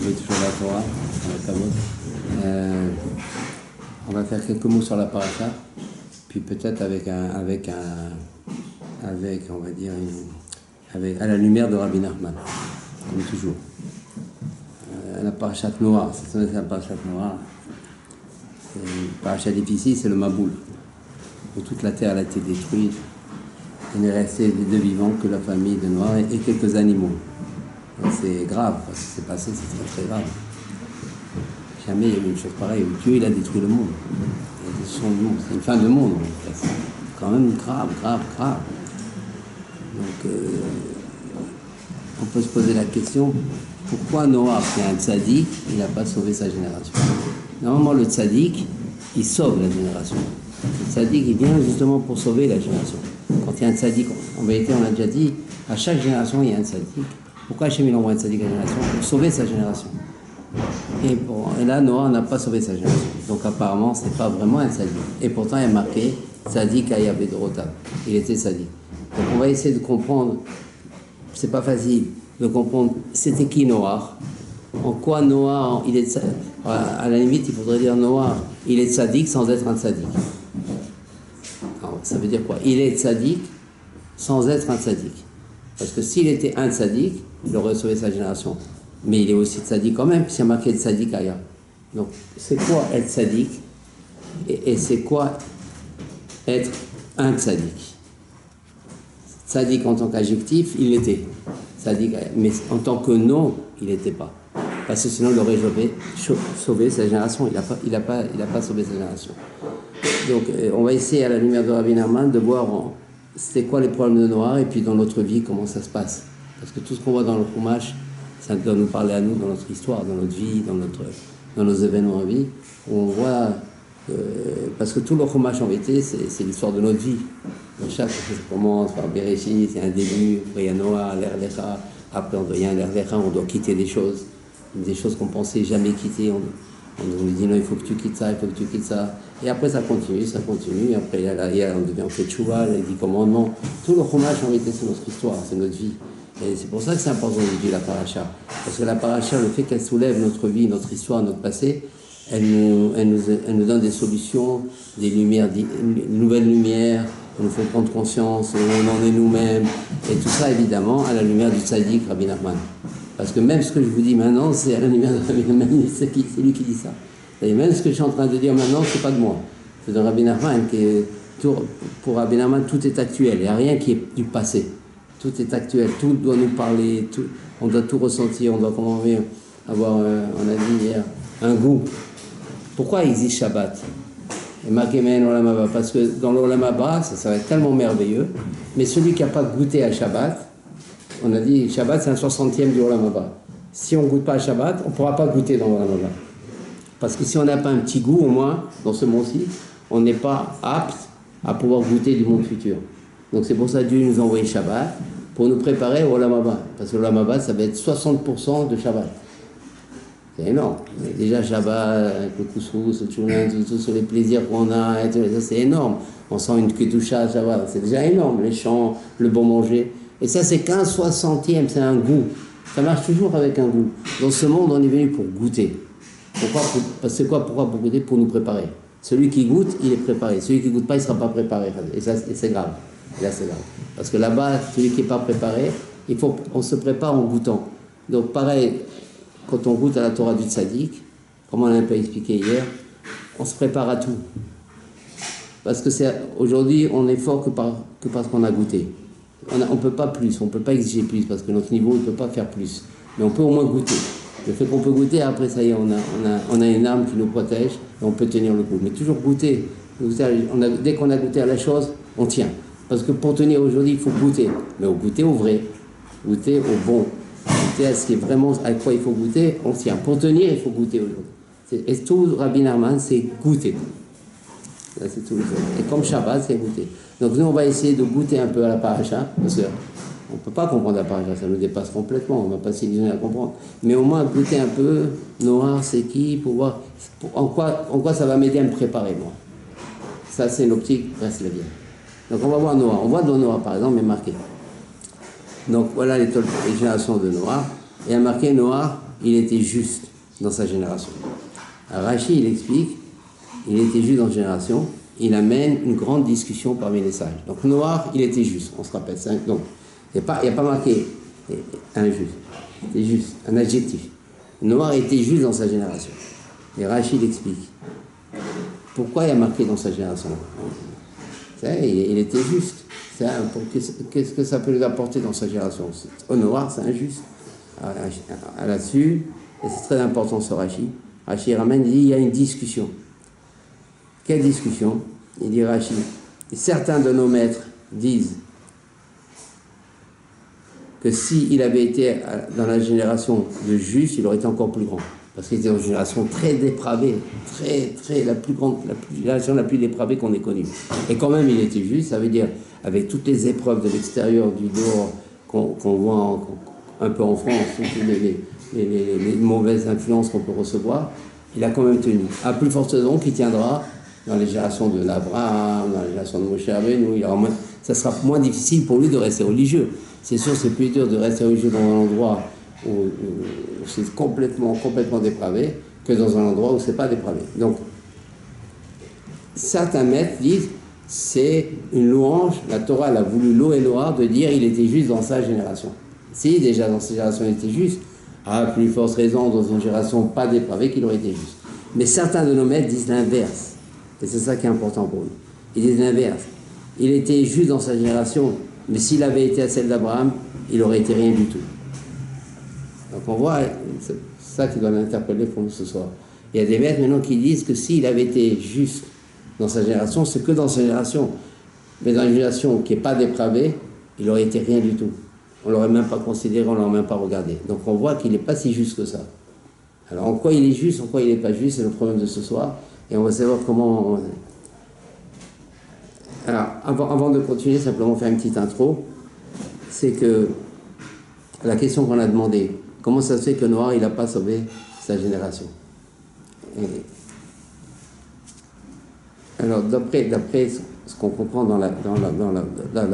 retrouver toujours la Torah, la Talmud. On va faire quelques mots sur la paracha, puis peut-être avec on va dire, à la lumière de Rabbi Nachman, comme toujours. La paracha noire, c'est la paracha noire. C'est une paracha difficile, c'est le Maboul, où toute la terre a été détruite. Il n'est resté les deux vivants que la famille de Noir et quelques animaux. C'est grave, parce que c'est passé, c'est très très grave. Jamais il y a eu une chose pareille, où Dieu il a détruit le monde. Il a détruit le monde. C'est une fin de monde, en fait. C'est quand même grave. Donc, on peut se poser la question, pourquoi Noah, qui est un tzaddik, il n'a pas sauvé sa génération? Normalement, le tzaddik, il sauve la génération. Le tzaddik, il vient justement pour sauver la génération. Quand il y a un tzaddik, en vérité, on l'a déjà dit, à chaque génération, il y a un tzaddik. Pourquoi Hachem il envoie un tzaddik à la génération? Pour sauver sa génération. Et là, Noah n'a pas sauvé sa génération. Donc apparemment, ce n'est pas vraiment un tzaddik. Et pourtant, il y a marqué tzaddik ayav bedorotav. Il était tzaddik. Donc on va essayer de comprendre, c'est pas facile de comprendre, c'était qui Noah? En quoi Noah, il est tzaddik? À la limite, il faudrait dire Noah, il est tzaddik sans être un tzaddik. Alors, ça veut dire quoi? Il est tzaddik sans être un tzaddik. Parce que s'il était un tzaddik, il aurait sauvé sa génération. Mais il est aussi tzaddik quand même, puisqu'il y a marqué tzaddik ailleurs. Donc, c'est quoi être tzaddik? Et c'est quoi être un tzaddik? Tzaddik en tant qu'adjectif, il l'était. Tzaddik, mais en tant que nom, il n'était pas. Parce que sinon, il aurait sauvé sa génération. Il n'a pas sauvé sa génération. Donc, on va essayer, à la lumière de Rabbi Nachman, de voir c'était quoi les problèmes de Noah, et puis dans notre vie, comment ça se passe. Parce que tout ce qu'on voit dans le Chumash, ça doit nous parler à nous, dans notre histoire, dans notre vie, dans nos événements en vie. On voit, parce que tout le Chumash en vérité, c'est l'histoire de notre vie. Donc chaque chose commence par Bereshit, c'est un début, après il y a Noah, l'Erlecha, après il y a un l'Erlecha, on doit quitter des choses qu'on pensait jamais quitter. On nous dit non, il faut que tu quittes ça, Et après ça continue. Et après on fait tchouva, les 10 commandements. Tout le Chumash en vérité, c'est notre histoire, c'est notre vie. Et c'est pour ça que c'est important d'étudier la paracha. Parce que la paracha, le fait qu'elle soulève notre vie, notre histoire, notre passé, elle nous donne des solutions, des lumières, une nouvelle lumière, elle nous fait prendre conscience où on en est nous-mêmes. Et tout ça, évidemment, à la lumière du tzaddik Rabbi Nachman. Parce que même ce que je vous dis maintenant, c'est à la lumière de Rabbi Nachman, c'est lui qui dit ça. Et même ce que je suis en train de dire maintenant, c'est pas de moi. C'est de Rabbi Nachman, pour Rabbi Nachman, tout est actuel. Il n'y a rien qui est du passé. Tout est actuel, tout doit nous parler, on doit tout ressentir, on doit avoir, on a dit hier, un goût. Pourquoi existe Shabbat? Et Makemen Olam Haba, parce que dans l'Olam Haba, ça va être tellement merveilleux, mais celui qui n'a pas goûté à Shabbat, on a dit Shabbat c'est un 60e du Olam Haba. Si on ne goûte pas à Shabbat, on ne pourra pas goûter dans l'Olam Haba. Parce que si on n'a pas un petit goût au moins, dans ce monde-ci, on n'est pas apte à pouvoir goûter du monde futur. Donc c'est pour ça que Dieu nous a envoyé Shabbat, pour nous préparer au Olam Haba. Parce que l'Olam Haba, ça va être 60% de Shabbat. C'est énorme. Déjà Shabbat, avec le couscous, le tchoulin, tous les plaisirs qu'on a, et tout, ça c'est énorme. On sent une ketoucha, Shabbat, c'est déjà énorme. Les chants, le bon manger. Et ça c'est qu'un 60e, c'est un goût. Ça marche toujours avec un goût. Dans ce monde, on est venu pour goûter. Pourquoi pour goûter? Pour nous préparer. Celui qui goûte, il est préparé. Celui qui ne goûte pas, il ne sera pas préparé. Et c'est grave. Et là, c'est grave. Parce que là-bas, celui qui n'est pas préparé, on se prépare en goûtant. Donc, pareil, quand on goûte à la Torah du tzaddik, comme on l'a un peu expliqué hier, on se prépare à tout. Parce que aujourd'hui, on est fort que parce qu'on a goûté. On ne peut pas plus, on ne peut pas exiger plus, parce que notre niveau ne peut pas faire plus. Mais on peut au moins goûter. Le fait qu'on peut goûter, après, ça y est, on a une arme qui nous protège, et on peut tenir le coup. Mais toujours goûter. Dès qu'on a goûté à la chose, on tient. Parce que pour tenir aujourd'hui, il faut goûter. Mais goûter au vrai, goûter au bon, goûter à ce qui est vraiment, à quoi il faut goûter, on tient. Pour tenir, il faut goûter aujourd'hui. Et tout Rabbi Nachman, c'est goûter. Là, c'est tout le jour. Et comme Shabbat, c'est goûter. Donc nous, on va essayer de goûter un peu à la paracha, parce qu'on ne peut pas comprendre la paracha, ça nous dépasse complètement, on ne va pas s'illusionner à comprendre. Mais au moins goûter un peu, Noah, c'est qui, pour voir en quoi ça va m'aider à me préparer, moi. Ça, c'est l'optique, reste le bien. Donc on va voir Noah. On voit dans Noah, par exemple, il est marqué. Donc voilà les générations de Noah. Et il y a marqué Noah, il était juste dans sa génération. Rachi, il explique, il était juste dans sa génération, il amène une grande discussion parmi les sages. Donc Noir, il était juste, on se rappelle ça. Donc, il n'y a pas marqué injuste, c'était juste, un adjectif. Noir était juste dans sa génération. Et Rachid explique. Pourquoi il a marqué dans sa génération? Il était juste. Qu'est-ce que ça peut lui apporter dans sa génération? Au Noir, c'est injuste. Là-dessus, et c'est très important ce Rachid. Rachid ramène, il dit, il y a une discussion. Quelle discussion? Il dit Rachid, certains de nos maîtres disent que s'il avait été dans la génération de justes, il aurait été encore plus grand. Parce qu'il était dans une génération très dépravée, la génération la plus dépravée qu'on ait connue. Et quand même, il était juste, ça veut dire, avec toutes les épreuves de l'extérieur, du dehors, qu'on voit un peu en France, les mauvaises influences qu'on peut recevoir, il a quand même tenu. À plus forte raison qu'il tiendra dans les générations de l'Abraham, dans les générations de Moshe Rabbeinu, ça sera moins difficile pour lui de rester religieux. C'est sûr, c'est plus dur de rester religieux dans un endroit où c'est complètement dépravé que dans un endroit où c'est pas dépravé. Donc, certains maîtres disent c'est une louange, la Torah elle a voulu louer Noir de dire il était juste dans sa génération. Si déjà dans sa génération il était juste, à plus forte raison dans une génération pas dépravée qu'il aurait été juste. Mais certains de nos maîtres disent l'inverse. Et c'est ça qui est important pour nous. Ils disent l'inverse. Il était juste dans sa génération, mais s'il avait été à celle d'Abraham, il aurait été rien du tout. Donc on voit, c'est ça qui doit l'interpeller pour nous ce soir. Il y a des maîtres maintenant qui disent que s'il avait été juste dans sa génération, c'est que dans sa génération. Mais dans une génération qui n'est pas dépravée, il aurait été rien du tout. On ne l'aurait même pas considéré, on ne l'aurait même pas regardé. Donc on voit qu'il n'est pas si juste que ça. Alors en quoi il est juste, en quoi il n'est pas juste, c'est le problème de ce soir. Et on va savoir comment... Alors, avant de continuer, simplement faire une petite intro. C'est que la question qu'on a demandé, comment ça se fait que Noir, il n'a pas sauvé sa génération? Alors, d'après ce qu'on comprend dans la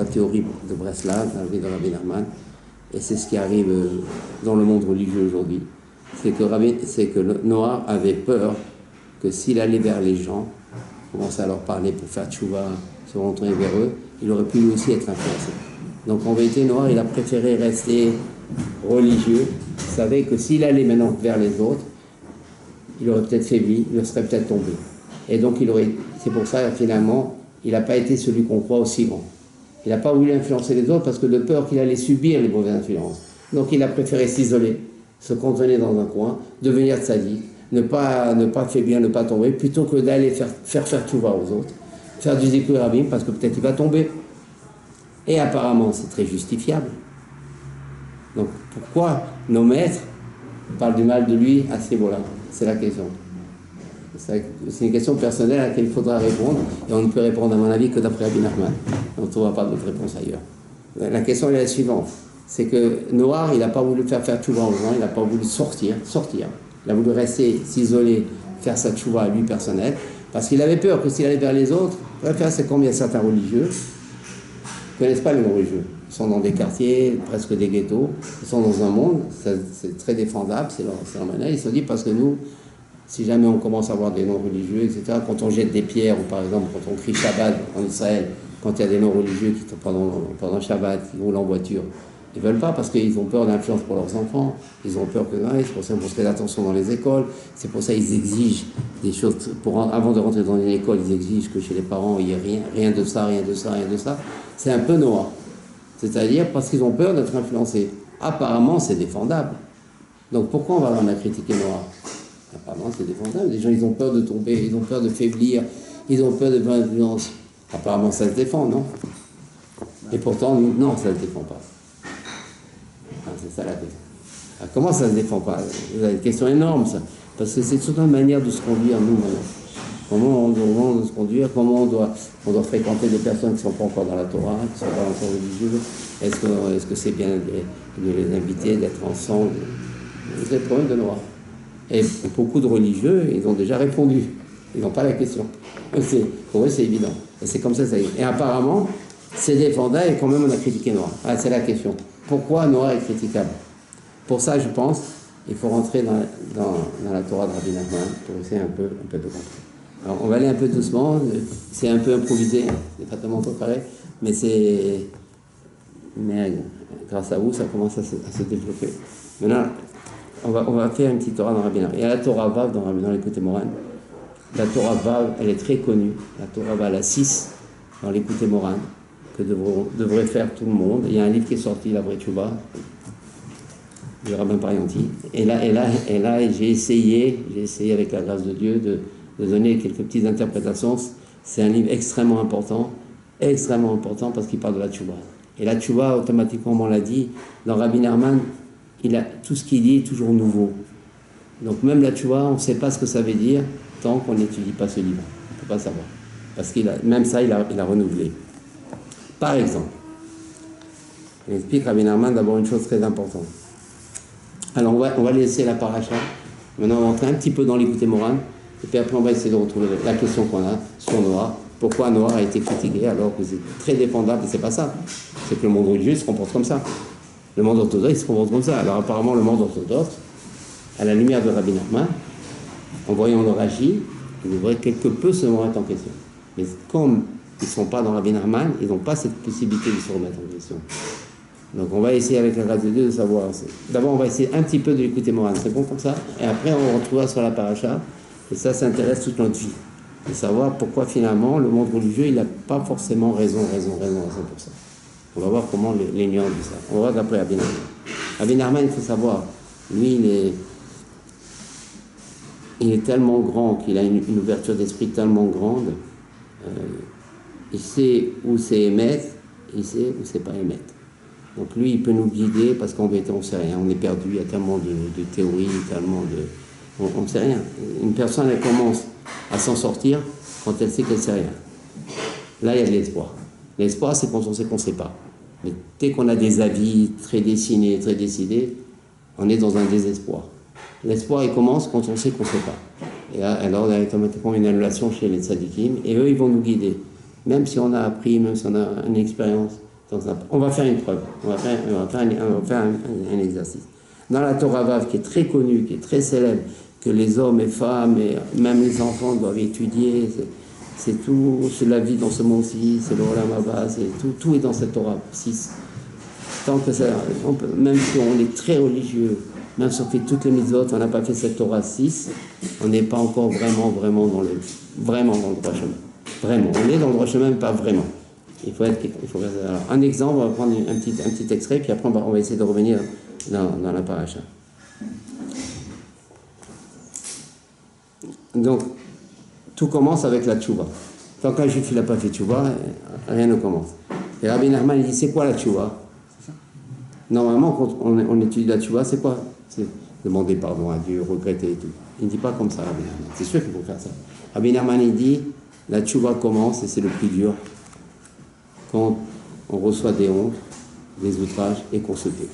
théorie de Breslav, dans Rabbi Nachman, et c'est ce qui arrive dans le monde religieux aujourd'hui, c'est que Noir avait peur que s'il allait vers les gens, commençait à leur parler pour faire tchouva, se rentrer vers eux, il aurait pu lui aussi être influencé. Donc en vérité, Noir, il a préféré rester religieux. Il savait que s'il allait maintenant vers les autres, il aurait peut-être faibli, il serait peut-être tombé. Et donc c'est pour ça finalement, il n'a pas été celui qu'on croit aussi grand. Il n'a pas voulu influencer les autres parce que de peur qu'il allait subir les mauvaises influences. Donc il a préféré s'isoler, se contenir dans un coin, devenir tzaddik, ne pas faiblir, ne pas tomber, plutôt que d'aller faire tchouva aux autres, faire du zikouï rabim, parce que peut-être il va tomber. Et apparemment, c'est très justifiable. Donc, pourquoi nos maîtres parlent du mal de lui à ce niveau-là? C'est la question. C'est une question personnelle à laquelle il faudra répondre, et on ne peut répondre, à mon avis, que d'après Rabbi Nachman. On ne trouvera pas d'autre réponse ailleurs. La question est la suivante. C'est que Noir, il n'a pas voulu faire tchouva aux gens, il n'a pas voulu sortir. Il a voulu rester, s'isoler, faire sa tchouva à lui personnel, parce qu'il avait peur que s'il allait vers les autres, c'est comme il y a certains religieux, ils ne connaissent pas les non-religieux. Ils sont dans des quartiers, presque des ghettos, ils sont dans un monde, c'est très défendable, c'est leur manière. Ils se disent parce que nous, si jamais on commence à avoir des non-religieux, etc., quand on jette des pierres, ou par exemple quand on crie Shabbat en Israël, quand il y a des non-religieux qui, pendant Shabbat, qui roulent en voiture, ils ne veulent pas parce qu'ils ont peur d'influence pour leurs enfants, ils ont peur que c'est pour ça qu'ils font attention dans les écoles, c'est pour ça qu'ils exigent des choses, avant de rentrer dans une école, ils exigent que chez les parents il n'y ait rien de ça. C'est un peu Noir, c'est-à-dire parce qu'ils ont peur d'être influencés. Apparemment c'est défendable, donc pourquoi on va en critiquer Noir? Apparemment c'est défendable, les gens ils ont peur de tomber, ils ont peur de faiblir, ils ont peur de faire influence. Apparemment ça se défend, non? Et pourtant, non, ça ne se défend pas. C'est ça la question. Alors, comment ça ne se défend pas? C'est une question énorme, ça. Parce que c'est toute une manière de se conduire, nous, maintenant. Comment on doit se conduire, comment on doit fréquenter des personnes qui ne sont pas encore dans la Torah, qui ne sont pas encore religieuses. Est-ce que c'est bien de les inviter, d'être ensemble? C'est le problème de Noir. Et beaucoup de religieux, ils ont déjà répondu. Ils n'ont pas la question. Pour eux, c'est évident. Et c'est comme ça, ça y est. Et apparemment, c'est défendable et quand même on a critiqué Noir. Ah, c'est la question. Pourquoi Noir est critiquable? Pour ça, je pense, il faut rentrer dans la Torah de Rabbi Nachman pour essayer un peu de comprendre. Alors, on va aller un peu doucement, c'est un peu improvisé, c'est pas tellement préparé, mais grâce à vous, ça commence à se développer. Maintenant, on va faire une petite Torah dans Rabbi Nachman. Il y a la Torah Vav dans l'Écoute Moran. La Torah Vav, elle est très connue. La Torah Vav, la 6, dans l'Écoute Moran, que devrait faire tout le monde. Il y a un livre qui est sorti, la Vraie Tchouba, du rabbin Parianti. Et là j'ai essayé avec la grâce de Dieu de donner quelques petites interprétations. C'est un livre extrêmement important parce qu'il parle de la tchouba. Et la tchouba, automatiquement, on l'a dit, dans Rabbi Nachman, tout ce qu'il dit est toujours nouveau. Donc même la tchouba, on ne sait pas ce que ça veut dire tant qu'on n'étudie pas ce livre. On ne peut pas savoir. Parce même ça, il a renouvelé. Par exemple, il explique Rabbi Nachman d'abord une chose très importante. Alors on va laisser la paracha. Maintenant, on va entrer un petit peu dans l'Écoute Moran. Et puis après, on va essayer de retrouver la question qu'on a sur Noah. Pourquoi Noah a été critiqué alors que c'est très défendable? Et c'est pas ça. C'est que le monde religieux se comporte comme ça. Le monde orthodoxe se comporte comme ça. Alors apparemment, le monde orthodoxe, à la lumière de Rabbi Nachman, en voyant leur agir, il devrait quelque peu se remettre en question. Mais comme ils ne sont pas dans Rabbi Nachman, ils n'ont pas cette possibilité de se remettre en question. Donc on va essayer avec la grâce de Dieu de savoir. D'abord, on va essayer un petit peu de l'écouter Moran. C'est bon comme ça? Et après, on retrouvera sur la paracha. Et ça intéresse toute notre vie. De savoir pourquoi finalement le monde religieux, il n'a pas forcément raison à 100%. On va voir comment les nuances de ça. On va voir d'après Rabbi Nachman. Rabbi Nachman, il faut savoir, lui, il est tellement grand qu'il a une ouverture d'esprit tellement grande. Il sait où c'est émettre, il sait où c'est pas émettre. Donc lui, il peut nous guider parce qu'en vérité, on ne sait rien. On est perdu, il y a tellement de théories, tellement de... On ne sait rien. Une personne, elle commence à s'en sortir quand elle sait qu'elle ne sait rien. Là, il y a de l'espoir. L'espoir, c'est quand on sait qu'on ne sait pas. Mais dès qu'on a des avis très dessinés, très décidés, on est dans un désespoir. L'espoir, il commence quand on sait qu'on ne sait pas. Et là, alors, il y a automatiquement une annulation chez les tzadikim, et eux, ils vont nous guider. Même si on a appris, même si on a une expérience, on va faire une preuve. On va faire un exercice. Dans la Torah Vav, qui est très connue, qui est très célèbre, que les hommes et femmes, et même les enfants doivent étudier, c'est tout, c'est la vie dans ce monde-ci, c'est le Olam Haba, tout est dans cette Torah 6. Tant que ça, même si on est très religieux, même si on fait toutes les mitzvot, on n'a pas fait cette Torah 6, on n'est pas encore vraiment dans le droit chemin. Vraiment, on est dans le droit chemin, mais pas vraiment. Il faut faire ça. Alors, un exemple, on va prendre un petit extrait, puis après on va essayer de revenir dans la paracha. Donc, tout commence avec la tchouva. Tant qu'un juif n'a pas fait tchouva, rien ne commence. Et Rabbi Nachman, il dit, c'est quoi la tchouva? Normalement, quand on étudie la tchouva, c'est quoi? C'est demander pardon à Dieu, regretter et tout. Il ne dit pas comme ça, Rabbi Nachman. C'est sûr qu'il faut faire ça. Rabbi Nachman, il dit, la tchouva commence, et c'est le plus dur, quand on reçoit des hontes, des outrages et qu'on se tait.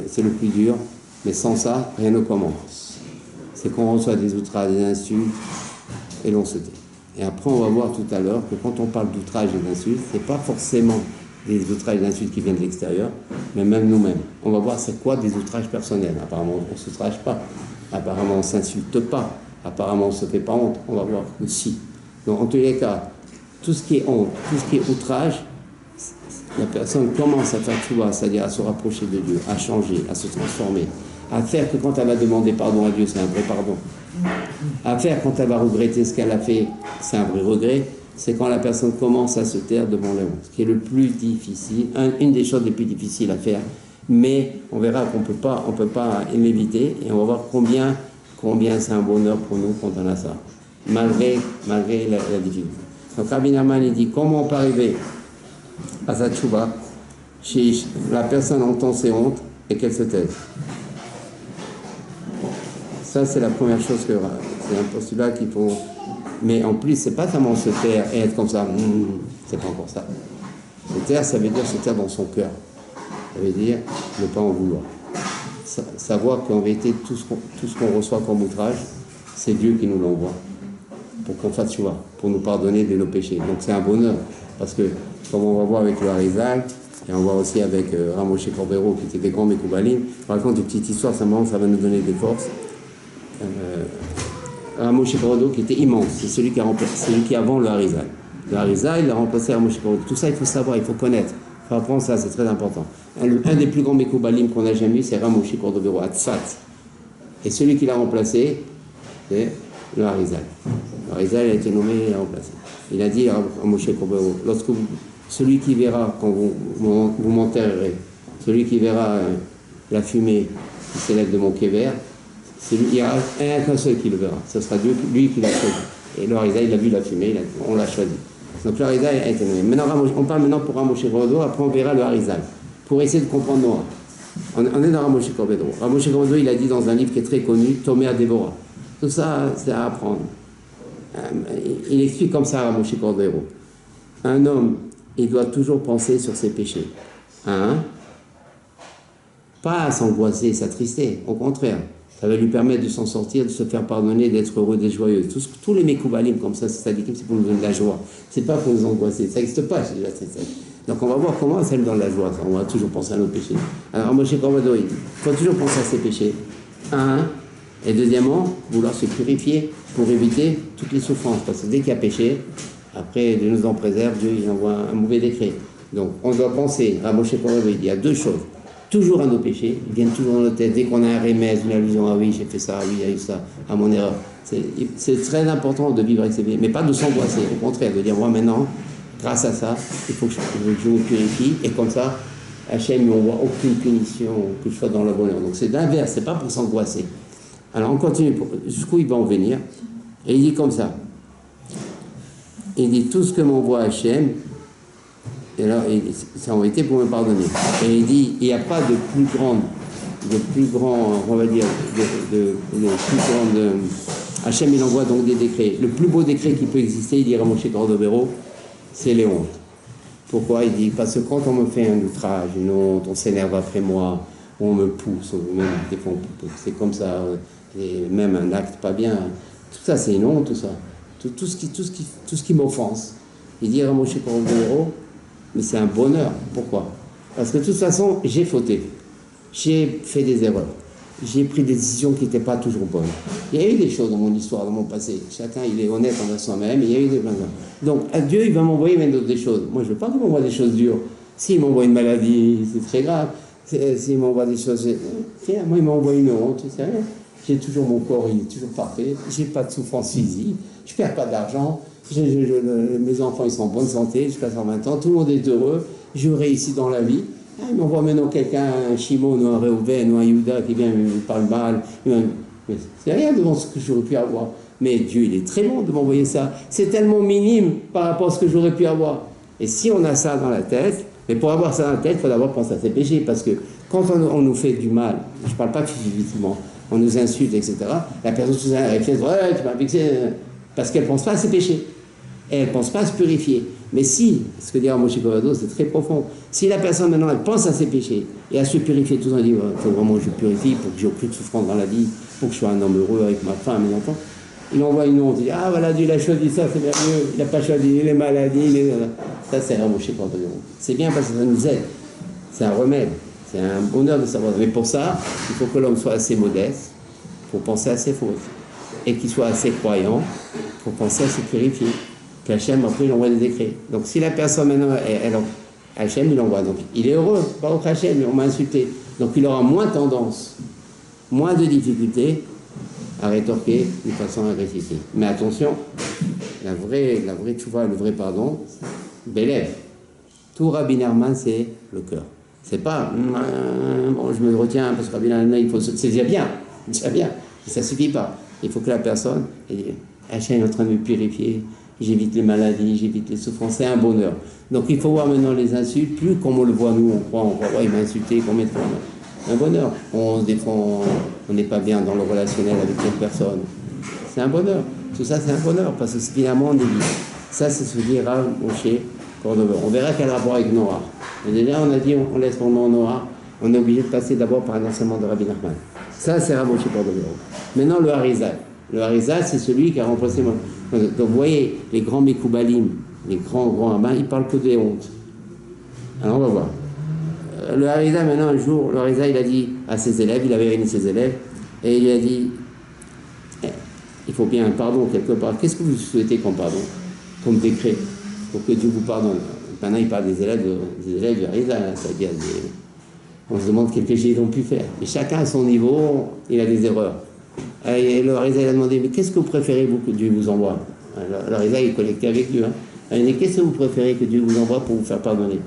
C'est le plus dur, mais sans ça, rien ne commence. C'est qu'on reçoit des outrages, des insultes, et l'on se tait. Et après, on va voir tout à l'heure que quand on parle d'outrages et d'insultes, c'est pas forcément des outrages et des insultes qui viennent de l'extérieur, mais même nous-mêmes. On va voir c'est quoi des outrages personnels. Apparemment, on ne s'outrage pas. Apparemment, on ne s'insulte pas. Apparemment, on ne se fait pas honte. On va voir que si. Donc, en tous les cas, tout ce qui est honte, tout ce qui est outrage, la personne commence à faire tchouva, c'est-à-dire à se rapprocher de Dieu, à changer, à se transformer, à faire que quand elle va demander pardon à Dieu, c'est un vrai pardon. À faire quand elle va regretter ce qu'elle a fait, c'est un vrai regret. C'est quand la personne commence à se taire devant la honte, ce qui est le plus difficile, une des choses les plus difficiles à faire. Mais on verra qu'on ne peut pas l'éviter, et on va voir combien c'est un bonheur pour nous quand on a ça, malgré la difficulté. Donc Rabbi Nachman, il dit comment on peut arriver à sa tchouva, si la personne entend ses hontes et qu'elle se taise. Ça, c'est la première chose que c'est un postulat qu'il faut. Mais en plus, c'est pas seulement se taire et être comme ça, c'est pas encore ça. Se taire, ça veut dire se taire dans son cœur. Ça veut dire ne pas en vouloir. Savoir qu'en vérité, tout ce qu'on reçoit comme outrage, c'est Dieu qui nous l'envoie. Pour qu'on fasse tchouva, pour nous pardonner de nos péchés. Donc c'est un bonheur. Parce que, comme on va voir avec le Harizal, Et on voit aussi avec Ramoshe Cordero, qui était des grands Mekoubalim. Je raconte une petite histoire, ça va nous donner des forces. Ramoshe Cordero, qui était immense, c'est celui qui a avant le Harizal. Le Harizal, il a remplacé Ramoshe Cordero. Tout ça, il faut savoir, il faut connaître. Il faut apprendre ça, c'est très important. Un des plus grands Mekoubalim qu'on a jamais eu, c'est Ramoshe Cordero, à Tzfat. Et celui qui l'a remplacé, c'est le Harizal. Le Harizal a été nommé et remplacé. Il a dit à Ramoshe Cordero, celui qui verra, quand vous m'enterrerez, celui qui verra la fumée qui s'élève de mon kéver, il n'y a qu'un seul qui le verra. Ce sera Dieu, lui qui l'a choisi. Et le Harizal, il a vu la fumée, on l'a choisi. Donc le Harizal a été nommé. Maintenant, on parle maintenant pour Ramoshe Cordero, après on verra le Harizal, pour essayer de comprendre Noah. On est dans Ramoshe Cordero. Ramoshe Cordero, il a dit dans un livre qui est très connu, Tomé à Déborah. Tout ça, c'est à apprendre. Il explique comme ça à Ramoshe Cordero. Un homme, il doit toujours penser sur ses péchés. Pas à s'angoisser, s'attrister. Au contraire, ça va lui permettre de s'en sortir, de se faire pardonner, d'être heureux, d'être joyeux. Tous les Mekoubalim comme ça, c'est pour nous donner de la joie. C'est pas pour nous angoisser. Ça n'existe pas chez la tristesse. Donc on va voir comment ça nous donne la joie. On va toujours penser à nos péchés. Alors Ramoshe Cordero, il faut toujours penser à ses péchés. Et deuxièmement, vouloir se purifier pour éviter toutes les souffrances. Parce que dès qu'il y a péché, après, Dieu nous en préserve, Dieu il envoie un mauvais décret. Donc, on doit penser, Ramoshe Cordero, il y a deux choses. Toujours à nos péchés, ils viennent toujours dans notre tête. Dès qu'on a un remède, une allusion, ah oui, j'ai fait ça, ah oui, il y a eu ça, à mon erreur. C'est très important de vivre avec ses péchés, mais pas de s'angoisser. Au contraire, de dire, moi maintenant, grâce à ça, il faut que je me purifie, et comme ça, Hachem, on ne voit aucune punition, que je sois dans le bonheur. Donc, c'est l'inverse, c'est pas pour s'angoisser. Alors, on continue, jusqu'où il va en venir, et il dit comme ça. Il dit tout ce que m'envoie Hachem, et là, ça a été pour me pardonner. Et il dit, il n'y a pas de plus grand, on va dire, de plus grande. Hachem, il envoie donc des décrets. Le plus beau décret qui peut exister, il dit Ramoshe Cordero, c'est les hontes. Pourquoi? Il dit, parce que quand on me fait un outrage, une honte, on s'énerve après moi, on me pousse, même des fois c'est comme ça, et même un acte pas bien. Tout ça, c'est une honte, tout ça. Tout ce qui m'offense. Il dit Ramoshe Cordero, mais c'est un bonheur. Pourquoi? Parce que de toute façon, j'ai fauté. J'ai fait des erreurs. J'ai pris des décisions qui n'étaient pas toujours bonnes. Il y a eu des choses dans mon histoire, dans mon passé. Chacun, il est honnête envers soi-même, il y a eu des plein de... Donc, à Dieu, il va m'envoyer même d'autres des choses. Moi, je ne veux pas qu'il m'envoie des choses dures. S'il m'envoie une maladie, c'est très grave. S'il m'envoie des choses... Tiens, moi, il m'envoie une honte, tu sais rien. J'ai toujours mon corps, il est toujours parfait. J'ai pas de souffrance physique. Je perds pas d'argent. Mes enfants, ils sont en bonne santé jusqu'à 120 ans. Tout le monde est heureux. Je réussis dans la vie. Ah, il m'envoie maintenant quelqu'un, un Shimon ou un Réhouven ou un Yehuda qui vient me parle mal. Mais c'est rien devant ce que j'aurais pu avoir. Mais Dieu, il est très bon de m'envoyer ça. C'est tellement minime par rapport à ce que j'aurais pu avoir. Et si on a ça dans la tête, mais pour avoir ça dans la tête, il faut d'abord penser à ses péchés. Parce que quand on nous fait du mal, je ne parle pas physiquement, on nous insulte, etc. La personne sous un réflexe, ouais, tu m'as vexé, parce qu'elle ne pense pas à ses péchés. Et elle ne pense pas à se purifier. Mais si, ce que dit Ramoshe Cordero, c'est très profond. Si la personne maintenant, elle pense à ses péchés et à se purifier tout le temps, elle dit, il faut vraiment que je purifie pour que j'ai plus de souffrance dans la vie, pour que je sois un homme heureux avec ma femme, mes enfants. Il envoie une honte, il dit, ah voilà, Dieu il a choisi ça, c'est bien mieux. Il n'a pas choisi les maladies, Ça, c'est Ramoshe Cordero. C'est bien parce que ça nous aide. C'est un remède. C'est un bonheur de savoir. Mais pour ça, il faut que l'homme soit assez modeste pour penser à ses fautes. Et qu'il soit assez croyant pour penser à se purifier. Qu'Hachem, après, il envoie des décrets. Donc, si la personne, maintenant, Hachem, il envoie. Donc, il est heureux, pas au Hachem, mais on m'a insulté. Donc, il aura moins tendance, moins de difficultés à rétorquer de façon agressive. Mais attention, la vraie tchouva, le vrai pardon, bélève. Tout Rabbi Nachman, c'est le cœur. C'est pas, bon, je me retiens parce que Rabbi Nachman, il faut c'est déjà bien. Ça ne suffit pas. Il faut que la personne, Hachem est en train de me purifier, j'évite les maladies, j'évite les souffrances, c'est un bonheur. Donc il faut voir maintenant les insultes, plus comme on le voit nous, on croit, ouais, il m'a insulté, combien de fois? Un bonheur. On se défend, on n'est pas bien dans le relationnel avec cette personne. C'est un bonheur. Tout ça, c'est un bonheur, parce que finalement, on est libre. Ça, c'est ce que dit Ramoshe Cordero. On verra quel rapport avec Noah. Mais déjà, on a dit, on laisse mon nom Noah, on est obligé de passer d'abord par un enseignement de Rabbi Nachman. Ça, c'est Ramoshe Cordero. Maintenant, le Harizal. Le Harizal, c'est celui qui a remplacé moi. Donc, vous voyez, les grands Mekoubalim, les grands rabbins, ils parlent que des hontes. Alors, on va voir. le Harizal, maintenant, un jour, le Harizal, il a dit à ses élèves, il avait réuni ses élèves, et il a dit, il faut bien un pardon quelque part. Qu'est-ce que vous souhaitez comme pardon, comme décret, pour que Dieu vous pardonne? Maintenant, il parle des élèves du Harizal, c'est-à-dire on se demande quelque chose qu'ils ont pu faire. Et chacun à son niveau, il a des erreurs. Et le Harizal a demandé, mais qu'est-ce que vous préférez, vous, que Dieu vous envoie? Le Harizal, il est connecté avec Dieu. Il a dit, qu'est-ce que vous préférez que Dieu vous envoie pour vous faire pardonner?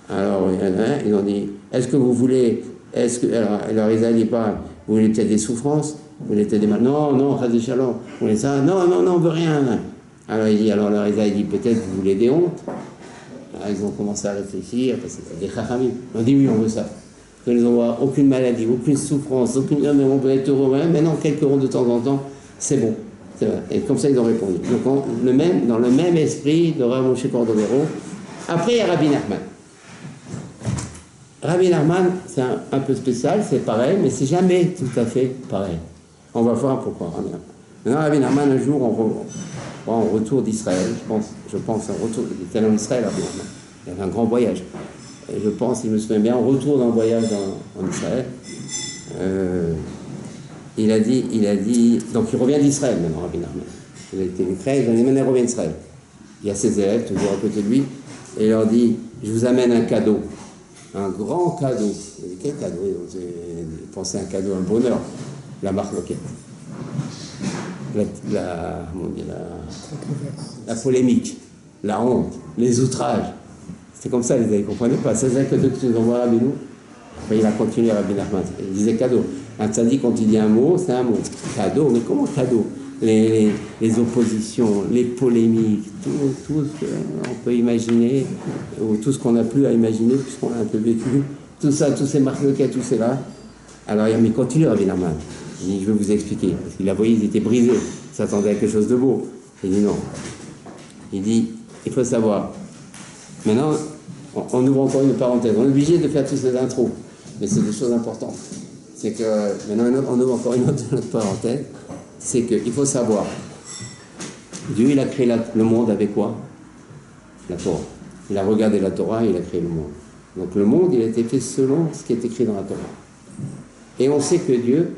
Alors, il y en a un, ils ont dit, est-ce que vous voulez, alors, le Harizal dit pas, vous voulez peut-être des souffrances? Vous voulez peut-être des mal? Non, non, Chazé Shalom. Vous voulez ça? Non, non, non, on veut rien. Alors, le Harizal dit, peut-être vous voulez des hontes? Alors, ils ont commencé à réfléchir, parce que c'est des chachamim. On dit, oui, on veut ça. Que nous n'avons aucune maladie, aucune souffrance, aucune. Mais on peut être heureux. Maintenant, quelques ronds de temps en temps, c'est bon. C'est vrai. Et comme ça, ils ont répondu. Donc, dans le même esprit de Rav Moshe Cordovero. Après, il y a Rabbi Nachman. Rabbi Nachman, c'est un peu spécial, c'est pareil, mais c'est jamais tout à fait pareil. On va voir pourquoi. Maintenant, Rabbi Nachman, un jour, en retour d'Israël, je pense, un retour, il était en Israël, Rabbi Nachman. Il avait un grand voyage. Et je pense, il me souviens bien, en retour d'un voyage en Israël, il a dit, donc il revient d'Israël maintenant, Rabbi Nachman. Il a été créé, il revient d'Israël. Il y a ses élèves, toujours à côté de lui, et il leur dit, je vous amène un cadeau, un grand cadeau. Il dit, quel cadeau? J'ai pensé à un cadeau, un bonheur, la marque Loquette. La polémique, la honte, les outrages. C'est comme ça, les élèves ne comprenaient pas. C'est ça que nous envoie Rabbi nous. Après, il a continué Rabbi Nachman. Il disait cadeau. Un tzaddik, quand il dit un mot, c'est un mot. Cadeau, mais comment cadeau? Les oppositions, les polémiques, tout ce qu'on peut imaginer, ou tout ce qu'on n'a plus à imaginer, puisqu'on a un peu vécu, tout ça, tous ces marques tout c'est là. Alors, il continue Rabbi Nachman. Il dit, je vais vous expliquer. Parce qu'il a voyé, ils étaient brisés. Ils s'attendaient à quelque chose de beau. Il dit non. Il dit, il faut savoir. Maintenant, on ouvre encore une parenthèse. On est obligé de faire toutes ces intros. Mais c'est des choses importantes. C'est que, maintenant, on ouvre encore une autre parenthèse. C'est qu'il faut savoir. Dieu, il a créé le monde avec quoi? La Torah. Il a regardé la Torah et il a créé le monde. Donc le monde, il a été fait selon ce qui est écrit dans la Torah. Et on sait que Dieu,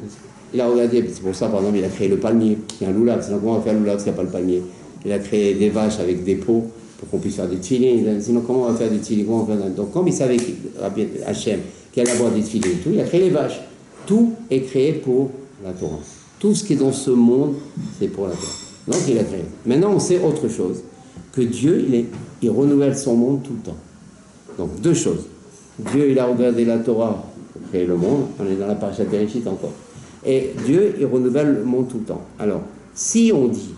il a regardé, c'est pour ça, par exemple, il a créé le palmier, qui est un loulav. Sinon, comment on va faire le loulav s'il n'y a pas le palmier? Il a créé des vaches avec des pots pour qu'on puisse faire des tefilines. Sinon, comment on va faire des tefilines? Donc, comme il savait, Hachem, qu'il allait avoir des tefilines, tout, il a créé les vaches. Tout est créé pour la Torah. Tout ce qui est dans ce monde, c'est pour la Torah. Donc, il a créé. Maintenant, on sait autre chose, que Dieu, il renouvelle son monde tout le temps. Donc, deux choses. Dieu, il a regardé la Torah pour créer le monde. On est dans la parashat Bereshit encore. Et Dieu, il renouvelle le monde tout le temps. Alors, si on dit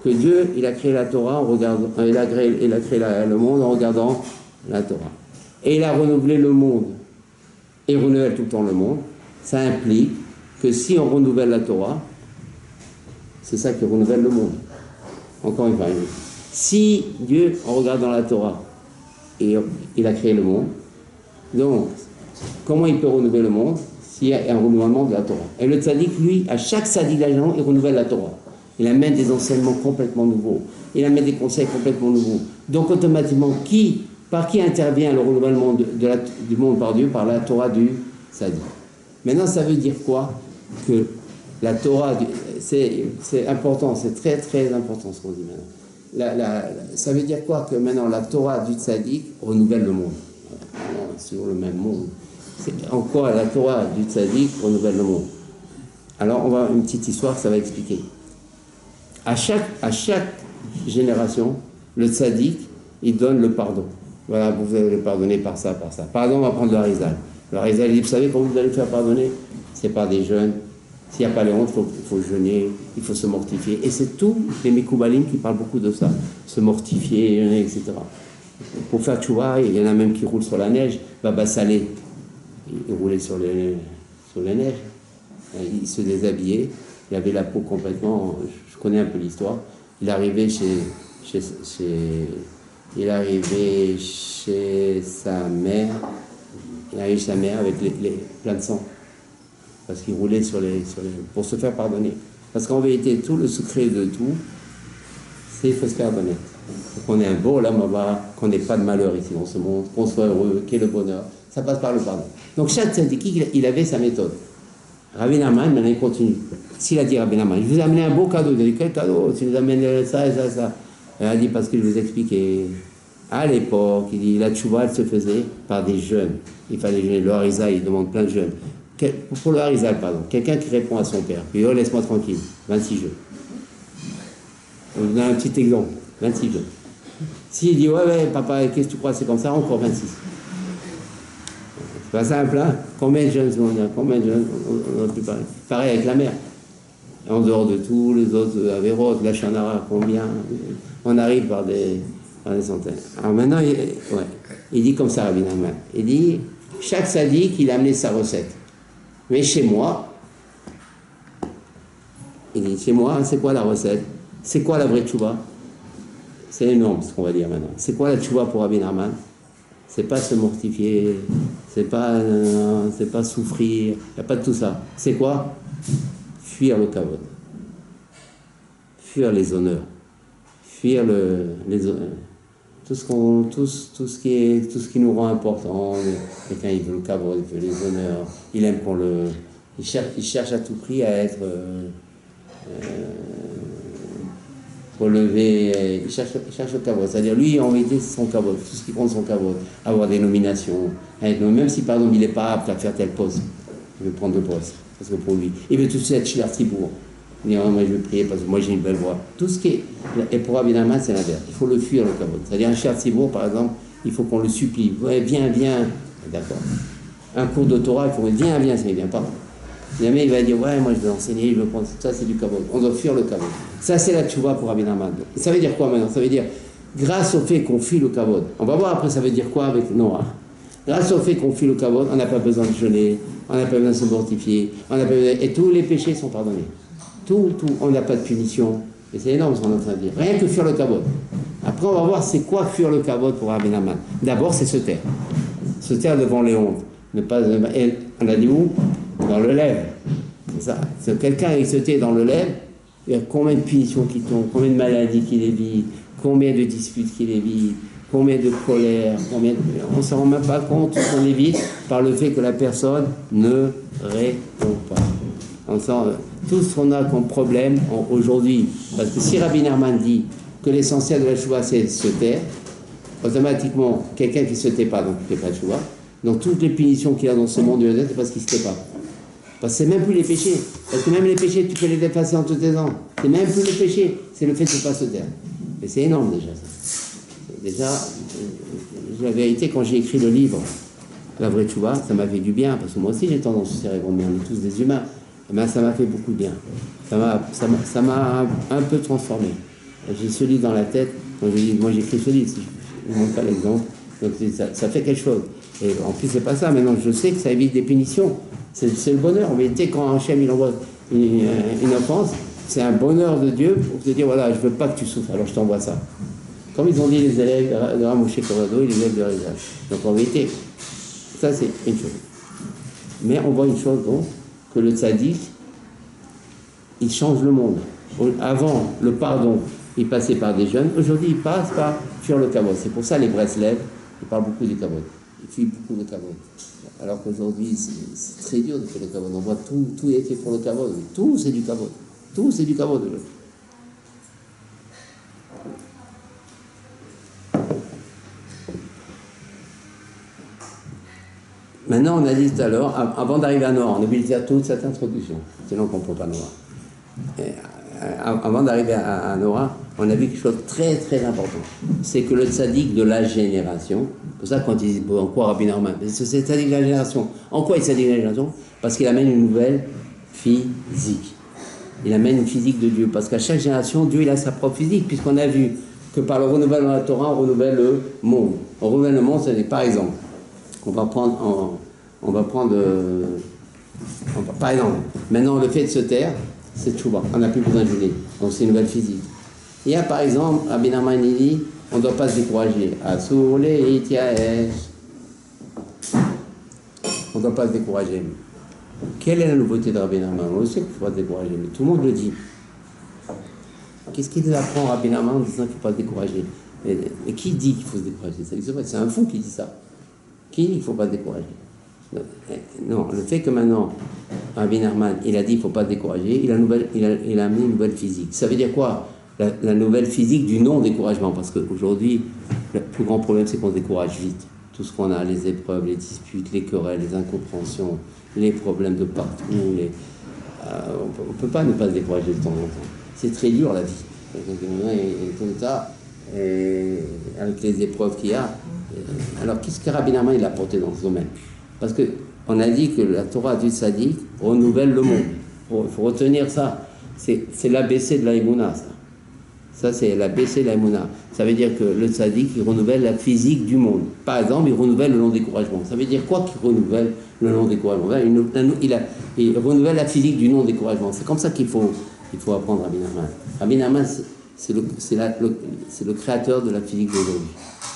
que Dieu, il a créé la Torah en regardant, il a créé le monde en regardant la Torah, et il a renouvelé le monde, et il renouvelle tout le temps le monde, ça implique que si on renouvelle la Torah, c'est ça qui renouvelle le monde. Encore une fois, si Dieu, en regardant la Torah, et il a créé le monde, donc, comment il peut renouveler le monde s'il y a un renouvellement de la Torah? Et le tzaddik, lui, à chaque tzaddik d'agent, il renouvelle la Torah. Il amène des enseignements complètement nouveaux. Il amène des conseils complètement nouveaux. Donc, automatiquement, par qui intervient le renouvellement du monde par Dieu? Par la Torah du tzaddik. Maintenant, ça veut dire quoi? Que la Torah, c'est important, c'est très très important ce qu'on dit maintenant. Ça veut dire quoi? Que maintenant, la Torah du tzaddik renouvelle le monde. Sur le même monde. En quoi la Torah du tzaddik renouvelle le monde? Alors, on va une petite histoire, ça va expliquer. À chaque génération, le tzaddik, il donne le pardon. Voilà, vous allez le pardonner par ça, par ça. Par exemple, on va prendre le Harizal. Le Harizal, il dit, vous savez comment vous allez faire pardonner? C'est par des jeûnes. S'il n'y a pas les hontes, il faut jeûner, il faut se mortifier. Et c'est tous les Mekoubalim qui parlent beaucoup de ça. Se mortifier, jeûner, etc. Pour faire tchouva, il y en a même qui roulent sur la neige. Baba Salé, il roulait sur la neige. Il se déshabillait. Il avait la peau complètement... Je connais un peu l'histoire. Il arrivait chez sa mère. Il arrivait chez sa mère avec plein de sang. Parce qu'il roulait pour se faire pardonner. Parce qu'en vérité, tout le secret de tout, c'est qu'il faut se pardonner. Qu'on ait un beau lama, qu'on n'ait pas de malheur ici dans ce monde, qu'on soit heureux, qu'il y ait le bonheur. Ça passe par le pardon. Donc chaque tzaddik, il avait sa méthode. Rabbi Nachman, maintenant il continue. S'il a dit Rabbi Nachman, je vous ai amené un beau cadeau. Il a dit, quel cadeau? Tu nous amènes ça et ça et ça. Il a dit, parce que je vous expliquais. À l'époque, il dit, la tchouva, elle se faisait par des jeunes. Il fallait jeûner. Le Harizal, il demande plein de jeunes. Pour le Harizal, pardon, quelqu'un qui répond à son père, puis oh, laisse-moi tranquille, 26 jeunes. On vous donne un petit exemple, 26 jeunes. S'il dit, ouais, papa, qu'est-ce que tu crois, c'est comme ça, encore 26. C'est pas simple, hein? Combien de jeunes on a? Combien de jeunes on a pu parler? Pareil avec la mère. En dehors de tout, les autres, Averot, la Chanara, combien? On arrive par des centaines. Alors maintenant, il dit comme ça, Rabbi Nachman. Il dit, chaque sadique, il a amené sa recette. Mais chez moi, il dit, chez moi, c'est quoi la recette? C'est quoi la vraie tchouva? C'est énorme ce qu'on va dire maintenant. C'est quoi la tchouva pour Rabbi Nachman? C'est pas se mortifier, c'est pas souffrir, il n'y a pas de tout ça. C'est quoi? Fuir le kavod, fuir les honneurs, fuir tout ce qui nous rend important. Quelqu'un il veut le kavod, il veut les honneurs, il aime qu'on le, il cherche à tout prix à être relevé, il cherche le kavod, c'est-à-dire lui en réalité c'est son kavod, tout ce qui compte son kavod, avoir des nominations, même si par exemple il n'est pas apte à faire tel poste, il veut prendre le poste. Parce que pour lui, il veut tout de suite être Shliach Tzibour. Il dit, moi je vais prier parce que moi j'ai une belle voix. Tout ce qui est. Et pour Rabbi Nachman, c'est l'inverse. Il faut le fuir, le kavod. C'est-à-dire un Shliach Tzibour, par exemple, il faut qu'on le supplie. Ouais, viens. D'accord. Un cours de Torah, il faut dire, viens, ça ne vient pas. Jamais il va dire, ouais, moi je vais enseigner, je veux prendre. Ça, c'est du kavod. On doit fuir le kavod. Ça, c'est la tchouva pour Rabbi Nachman. Ça veut dire quoi maintenant? Ça veut dire, grâce au fait qu'on fuit le kavod. On va voir après, ça veut dire quoi avec Noah. Grâce au fait qu'on fuit le kavod, on n'a pas besoin de jeûner. On n'a pas besoin de se mortifier, et tous les péchés sont pardonnés. Tout, on n'a pas de punition. Et c'est énorme ce qu'on est en train de dire. Rien que fuir le kavod. Après, on va voir c'est quoi fuir le kavod pour Rabbi Nachman. D'abord, c'est se taire. Se taire devant les hontes. Et on a dit où? Dans le lèvre. C'est ça. C'est quelqu'un qui se tait dans le lèvre, il y a combien de punitions qui tombent, combien de maladies qu'il évite, combien de disputes qu'il évite, combien de colère, on ne s'en rend même pas compte, on évite par le fait que la personne ne répond pas. On sent tout ce qu'on a comme problème aujourd'hui. Parce que si Rabbi Nachman dit que l'essentiel de la chouva c'est se taire, automatiquement, quelqu'un qui ne se tait pas, donc il ne fait pas de chouva, donc toutes les punitions qu'il a dans ce monde, c'est parce qu'il ne se tait pas. Parce que c'est même plus les péchés. Parce que même les péchés, tu peux les effacer en te taisant. C'est même plus les péchés, c'est le fait de ne pas se taire. Et c'est énorme déjà ça. Déjà, la vérité, quand j'ai écrit le livre, La vraie tchouva, ça m'a fait du bien, parce que moi aussi j'ai tendance à serrer combien, on est tous des humains. Mais ça m'a fait beaucoup de bien. Ça m'a un peu transformé. J'ai ce livre dans la tête, quand je dis, moi j'écris ce livre, si je ne montre pas l'exemple, donc ça fait quelque chose. Et en plus, c'est pas ça, maintenant je sais que ça évite des punitions. C'est le bonheur. Mais tu sais, quand Hachem il envoie une offense, c'est un bonheur de Dieu pour te dire, voilà, je ne veux pas que tu souffres, alors je t'envoie ça. Comme ils ont dit les élèves de Ramoshe Corrado et les élèves de Harizal. Donc en vérité, ça c'est une chose. Mais on voit une chose donc, que le tzaddik, il change le monde. Avant, le pardon, il passait par des jeunes. Aujourd'hui, il passe par fuir le kavod. C'est pour ça les Breslev, ils parlent beaucoup du kavod. Ils fuient beaucoup le kavod. Alors qu'aujourd'hui, c'est très dur de faire le kavod. On voit tout est fait pour le kavod. Tout c'est du kavod. Tout c'est du kavod aujourd'hui. Maintenant, on a dit tout à l'heure, avant d'arriver à Noah, on a oublié de dire toute cette introduction, sinon on ne comprend pas Noah. Avant d'arriver à Noah, on a vu quelque chose de très très important. C'est que le tzaddik de la génération, c'est pour ça quand ils disent en quoi Rabbi Nachman, c'est le tzaddik de la génération. En quoi il tzaddik de la génération? Parce qu'il amène une nouvelle physique. Il amène une physique de Dieu. Parce qu'à chaque génération, Dieu il a sa propre physique, puisqu'on a vu que par le renouvellement de la Torah, on renouvelle le monde. On renouvelle le monde, c'est par exemple. On va prendre, par exemple, maintenant le fait de se taire, c'est tchouva, on n'a plus besoin de jeûner, donc c'est une nouvelle physique. Il y a par exemple, Rabbi Nachman il dit, on ne doit pas se décourager. Asur leityaesh. On ne doit pas se décourager. Quelle est la nouveauté de Rabbi Nachman? On sait qu'il ne faut pas se décourager, mais tout le monde le dit. Qu'est-ce qu'il nous apprend Rabbi Nachman en disant qu'il ne faut pas se décourager? Mais qui dit qu'il faut se décourager? C'est un fou qui dit ça. Qui dit qu'il ne faut pas se décourager? Non, le fait que maintenant, Rabbi Nachman, il a dit qu'il ne faut pas se décourager, il a amené une nouvelle physique. Ça veut dire quoi? La nouvelle physique du non-découragement. Parce qu'aujourd'hui, le plus grand problème, c'est qu'on se décourage vite. Tout ce qu'on a, les épreuves, les disputes, les querelles, les incompréhensions, les problèmes de partout, on ne peut pas ne pas se décourager de temps en temps. C'est très dur la vie. Et tout ça, avec les épreuves qu'il y a. Alors, qu'est-ce que Rabbi Nachman il a apporté dans ce domaine? Parce qu'on a dit que la Torah du Tzaddik renouvelle le monde. Il faut retenir ça. C'est l'ABC de la Emouna, ça. Ça, c'est l'ABC de la Emouna. Ça veut dire que le Tzaddik, il renouvelle la physique du monde. Par exemple, il renouvelle le non-découragement. Ça veut dire quoi qu'il renouvelle le non-découragement? Il renouvelle la physique du non-découragement. C'est comme ça qu'il faut apprendre Rabbi Nachman. Rabbi Nachman, c'est le créateur de la physique d'aujourd'hui.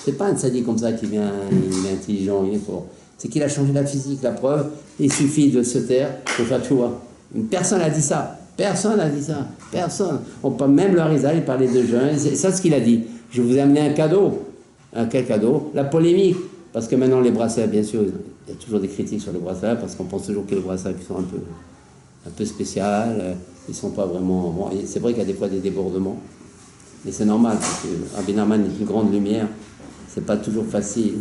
C'est pas un tzaddik comme ça qui vient, il est intelligent, il est fort. C'est qu'il a changé la physique. La preuve, il suffit de se taire pour faire tout. Personne n'a dit ça. Personne n'a dit ça. Personne. Même le Harizal, il parlait de jeûne. C'est ça ce qu'il a dit. Je vous ai amené un cadeau. Quel cadeau? La polémique. Parce que maintenant, les bracelets, bien sûr, il y a toujours des critiques sur les bracelets, parce qu'on pense toujours que les bracelets qui sont un peu spéciaux, ils ne sont pas vraiment... Bon, c'est vrai qu'il y a des fois des débordements, mais c'est normal, parce que Rabbi Nachman est une grande lumière. C'est pas toujours facile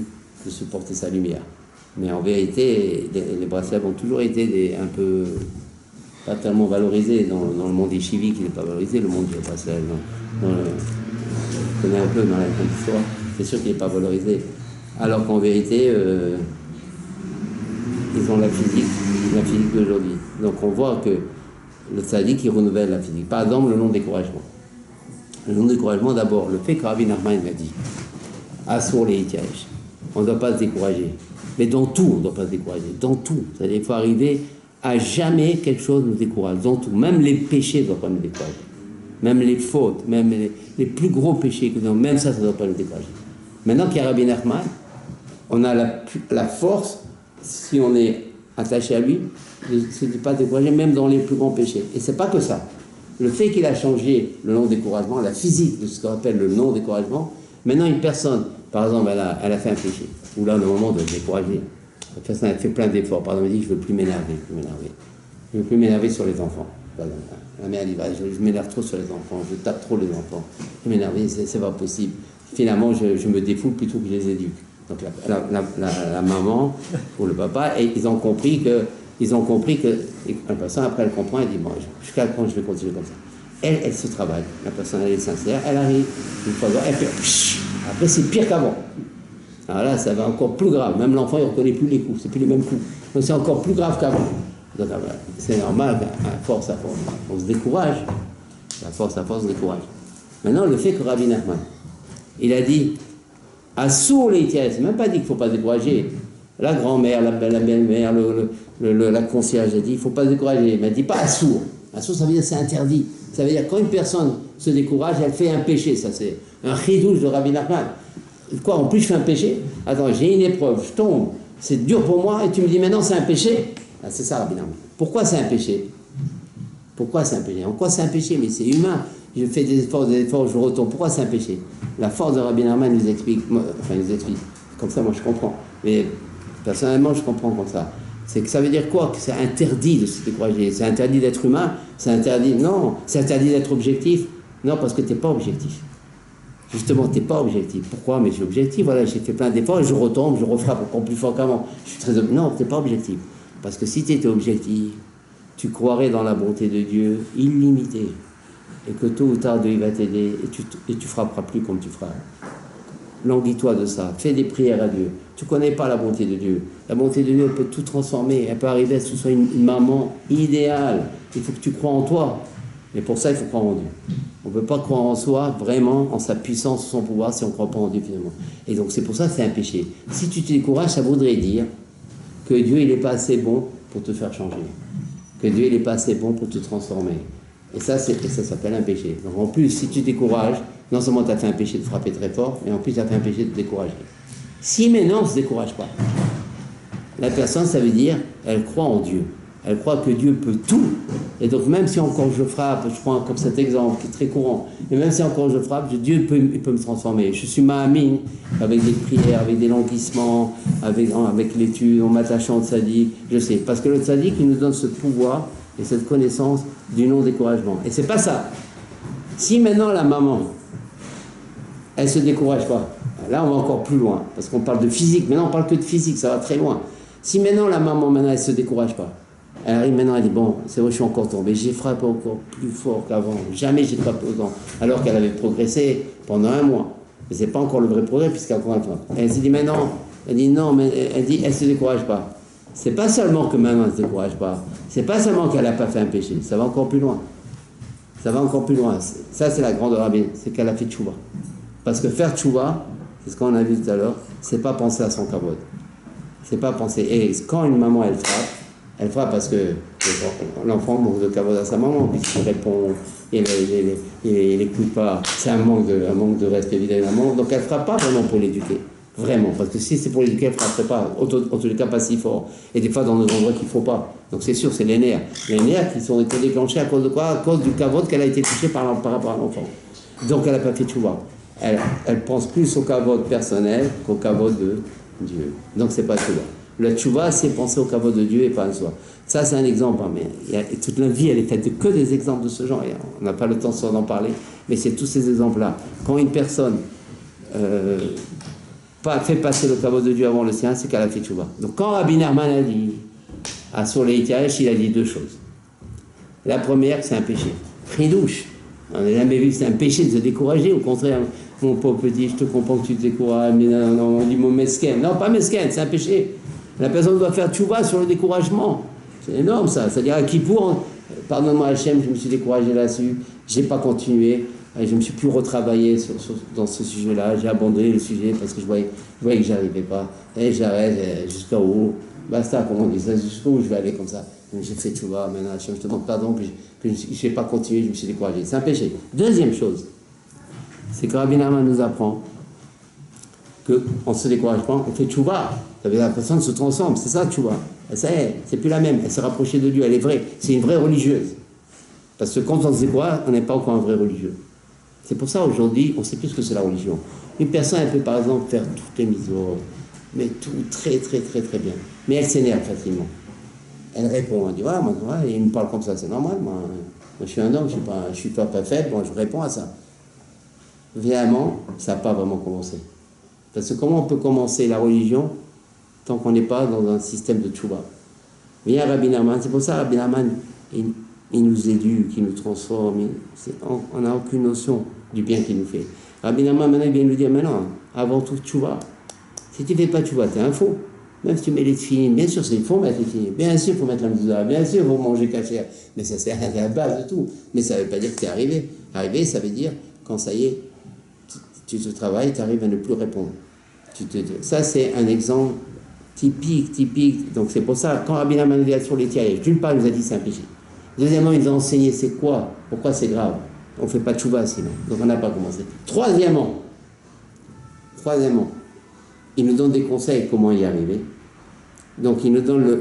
de supporter sa lumière. Mais en vérité, les bracelets ont toujours été un peu, pas tellement valorisés. Dans le monde yeshivique, il n'est pas valorisé, le monde des bracelets. Je connais un peu dans la grande histoire, c'est sûr qu'il n'est pas valorisé. Alors qu'en vérité, ils ont la physique d'aujourd'hui. Donc on voit que le tzaddik, il renouvelle la physique. Par exemple, le non-découragement. Le non-découragement, d'abord, le fait que Rabbi Nachman m'a dit, Assour les itiages. On ne doit pas se décourager. Mais dans tout, on ne doit pas se décourager. Dans tout. C'est-à-dire qu'il faut arriver à jamais quelque chose nous décourage. Dans tout. Même les péchés ne doivent pas nous décourager. Même les fautes, même les plus gros péchés, même ça ne doit pas nous décourager. Maintenant qu'il y a Rabbi Nachman, on a la force, si on est attaché à lui, de ne pas se décourager, même dans les plus grands péchés. Et ce n'est pas que ça. Le fait qu'il a changé le non-découragement, la physique de ce qu'on appelle le non-découragement, maintenant une personne, par exemple, elle a fait un péché, ou là, au moment de se décourager, la personne a fait plein d'efforts, par exemple, elle dit, je ne veux plus m'énerver, je ne veux plus m'énerver sur les enfants. La mère dit, je m'énerve trop sur les enfants, je tape trop les enfants, je m'énerve, c'est pas possible. Finalement, je me défoule plutôt que je les éduque. Donc la maman ou le papa, et ils ont compris que la personne, après, elle comprend, elle dit, bon, jusqu'à quand je vais continuer comme ça. Elle se travaille, la personne, elle est sincère, elle arrive, une fois, elle fait, après, c'est pire qu'avant. Alors là, ça va encore plus grave. Même l'enfant, il ne reconnaît plus les coups, c'est plus les mêmes coups. Donc c'est encore plus grave qu'avant. Donc c'est normal, à force, on se décourage. À force, on se décourage. Maintenant, le fait que Rabbi Nachman, il a dit, Assour les tiers, c'est même pas dit qu'il ne faut pas se décourager. La grand-mère, la belle-mère, la concierge a dit, il ne faut pas se décourager. Mais elle ne dit pas Assour. Assour, ça veut dire c'est interdit. Ça veut dire quand une personne se décourage, elle fait un péché. Ça, c'est un chidouche de Rabbi Nachman. Quoi, en plus je fais un péché? Attends, j'ai une épreuve, je tombe, c'est dur pour moi, et tu me dis maintenant c'est un péché? Ah, c'est ça, Rabbi Nachman. Pourquoi c'est un péché? Pourquoi c'est un péché? En quoi c'est un péché? Mais c'est humain. Je fais des efforts, je retombe. Pourquoi c'est un péché? La force de Rabbi Nachman nous explique, comme ça moi je comprends. Mais personnellement je comprends comme ça. C'est que ça veut dire quoi? Que c'est interdit de se décourager. C'est interdit d'être humain? C'est interdit? Non. C'est interdit d'être objectif? Non, parce que tu n'es pas objectif. Justement, tu n'es pas objectif. Pourquoi? Mais je suis objectif, voilà, j'ai fait plein d'efforts et je retombe, je refrappe encore plus fort qu'avant. Je suis très... Non, tu n'es pas objectif. Parce que si tu étais objectif, tu croirais dans la bonté de Dieu illimitée. Et que tôt ou tard, Dieu il va t'aider et tu frapperas plus comme tu feras. Languis-toi de ça. Fais des prières à Dieu. Tu ne connais pas la bonté de Dieu. La bonté de Dieu, elle peut tout transformer. Elle peut arriver à ce que ce soit une maman idéale. Il faut que tu crois en toi. Mais pour ça, il faut croire en Dieu. On ne peut pas croire en soi, vraiment, en sa puissance, son pouvoir, si on ne croit pas en Dieu, finalement. Et donc, c'est pour ça que c'est un péché. Si tu te décourages, ça voudrait dire que Dieu, il n'est pas assez bon pour te faire changer. Que Dieu, il n'est pas assez bon pour te transformer. Et ça s'appelle un péché. Donc, en plus, si tu te décourages, non seulement tu as fait un péché de frapper très fort, mais en plus, tu as fait un péché de te décourager. Si maintenant, on ne se décourage pas, la personne, ça veut dire, elle croit en Dieu. Elle croit que Dieu peut tout. Et donc même si encore je frappe, je prends comme cet exemple qui est très courant, et même si encore je frappe, Dieu il peut me transformer. Je suis ma'amine avec des prières, avec des languissements, avec l'étude, en m'attachant au tzaddik, je sais. Parce que le tzaddik, il nous donne ce pouvoir et cette connaissance du non-découragement. Et c'est pas ça. Si maintenant la maman, elle se décourage pas, là on va encore plus loin, parce qu'on parle de physique, maintenant on parle que de physique, ça va très loin. Si maintenant la maman, maintenant elle se décourage pas, elle arrive maintenant, elle dit bon, c'est vrai, je suis encore tombé, j'ai frappé encore plus fort qu'avant, jamais j'ai frappé autant, alors qu'elle avait progressé pendant 1 mois. Mais c'est pas encore le vrai progrès, puisqu'elle encore un temps. Elle se dit maintenant, elle dit non, mais elle se décourage pas. C'est pas seulement que maintenant elle se décourage pas, c'est pas seulement qu'elle n'a pas fait un péché, ça va encore plus loin. Ça va encore plus loin. Ça, c'est la grande rabbine, c'est qu'elle a fait tchouva. Parce que faire tchouva, c'est ce qu'on a vu tout à l'heure, c'est pas penser à son kavod. C'est pas penser. Et quand une maman, elle frappe parce que l'enfant manque de kavod à sa maman, puisqu'il répond, il n'écoute pas. C'est un manque de respect évidemment. Donc elle frappe pas vraiment pour l'éduquer. Vraiment, parce que si c'est pour l'éduquer, elle ne frapperait pas, en tous les cas pas si fort. Et des fois dans des endroits qu'il ne faut pas. Donc c'est sûr, c'est les nerfs. Les nerfs qui sont été déclenchés à cause de quoi? À cause du kavod qu'elle a été touchée par rapport à l'enfant. Donc elle n'a pas fait tchouva. Elle pense plus au kavod personnel qu'au kavod de Dieu. Donc c'est pas tchouva. Le tchouva, c'est penser au kavod de Dieu et pas à soi. Ça, c'est un exemple. Hein, mais toute la vie, elle est faite de que des exemples de ce genre. Et on n'a pas le temps d'en parler. Mais c'est tous ces exemples-là. Quand une personne... fait passer le kavod de Dieu avant le sien, c'est qu'elle a fait tchouva. Donc quand Rabbi Nachman a dit à sur les Itiaresh, il a dit 2 choses. La première, c'est un péché. Chidouche. On n'a jamais vu que c'est un péché de se décourager. Au contraire, mon pauvre petit, je te comprends que tu te décourages, mais non, on dit mon mesquin. Non, pas mesquin, c'est un péché. La personne doit faire tchouva sur le découragement. C'est énorme ça. C'est-à-dire à Kippour, pardonne-moi Hachem, je me suis découragé là-dessus, j'ai pas continué. Et je ne me suis plus retravaillé dans ce sujet-là. J'ai abandonné le sujet parce que je voyais que je n'arrivais pas. Et j'arrête jusqu'à où. Basta, comme on dit ça, jusqu'où je vais aller comme ça. J'ai fait tchouva, maintenant je te demande pardon que je n'ai pas continué, je me suis découragé. C'est un péché. Deuxième chose, c'est que Rabbi Nachman nous apprend qu'on ne se décourage pas, on fait tchouva. Ça veut dire que la personne se transforme, c'est ça tchouva. Ça y est, c'est plus la même, elle s'est rapprochée de Dieu, elle est vraie. C'est une vraie religieuse. Parce que quand on se décourage, on n'est pas encore un vrai religieux. C'est pour ça aujourd'hui, on ne sait plus ce que c'est la religion. Une personne, elle peut par exemple faire toutes les mises mais tout très très très très bien. Mais elle s'énerve facilement. Elle répond, elle dit ouais, moi, il me parle comme ça, c'est normal. Moi je suis un homme, je suis pas faible, bon, je réponds à ça. Vraiment, ça n'a pas vraiment commencé. Parce que comment on peut commencer la religion tant qu'on n'est pas dans un système de tchouva? Viens Rabbi Nachman, c'est pour ça Rabbi Nachman, il nous éduque, il nous transforme, on n'a aucune notion du bien qu'il nous fait. Rabbi Nachman maintenant il vient nous dire maintenant, avant tout tchouva. Si tu ne fais pas tchouva, tu es un faux. Même si tu mets les tefilines, bien sûr il faut mettre les tefilines, bien sûr il faut mettre la mezouza, bien sûr il faut manger cachère, mais ça c'est la base de tout. Mais ça ne veut pas dire que tu es arrivé. Arrivé, ça veut dire quand ça y est, tu te travailles, tu arrives à ne plus répondre. Ça c'est un exemple typique. Donc c'est pour ça, quand Rabbi Nachman nous dit sur les tiaresh, d'une part il nous a dit c'est un péché. Deuxièmement, il nous a enseigné c'est quoi, pourquoi c'est grave. On ne fait pas de tchouva sinon, donc on n'a pas commencé. Troisièmement, il nous donne des conseils comment y arriver. Donc il nous donne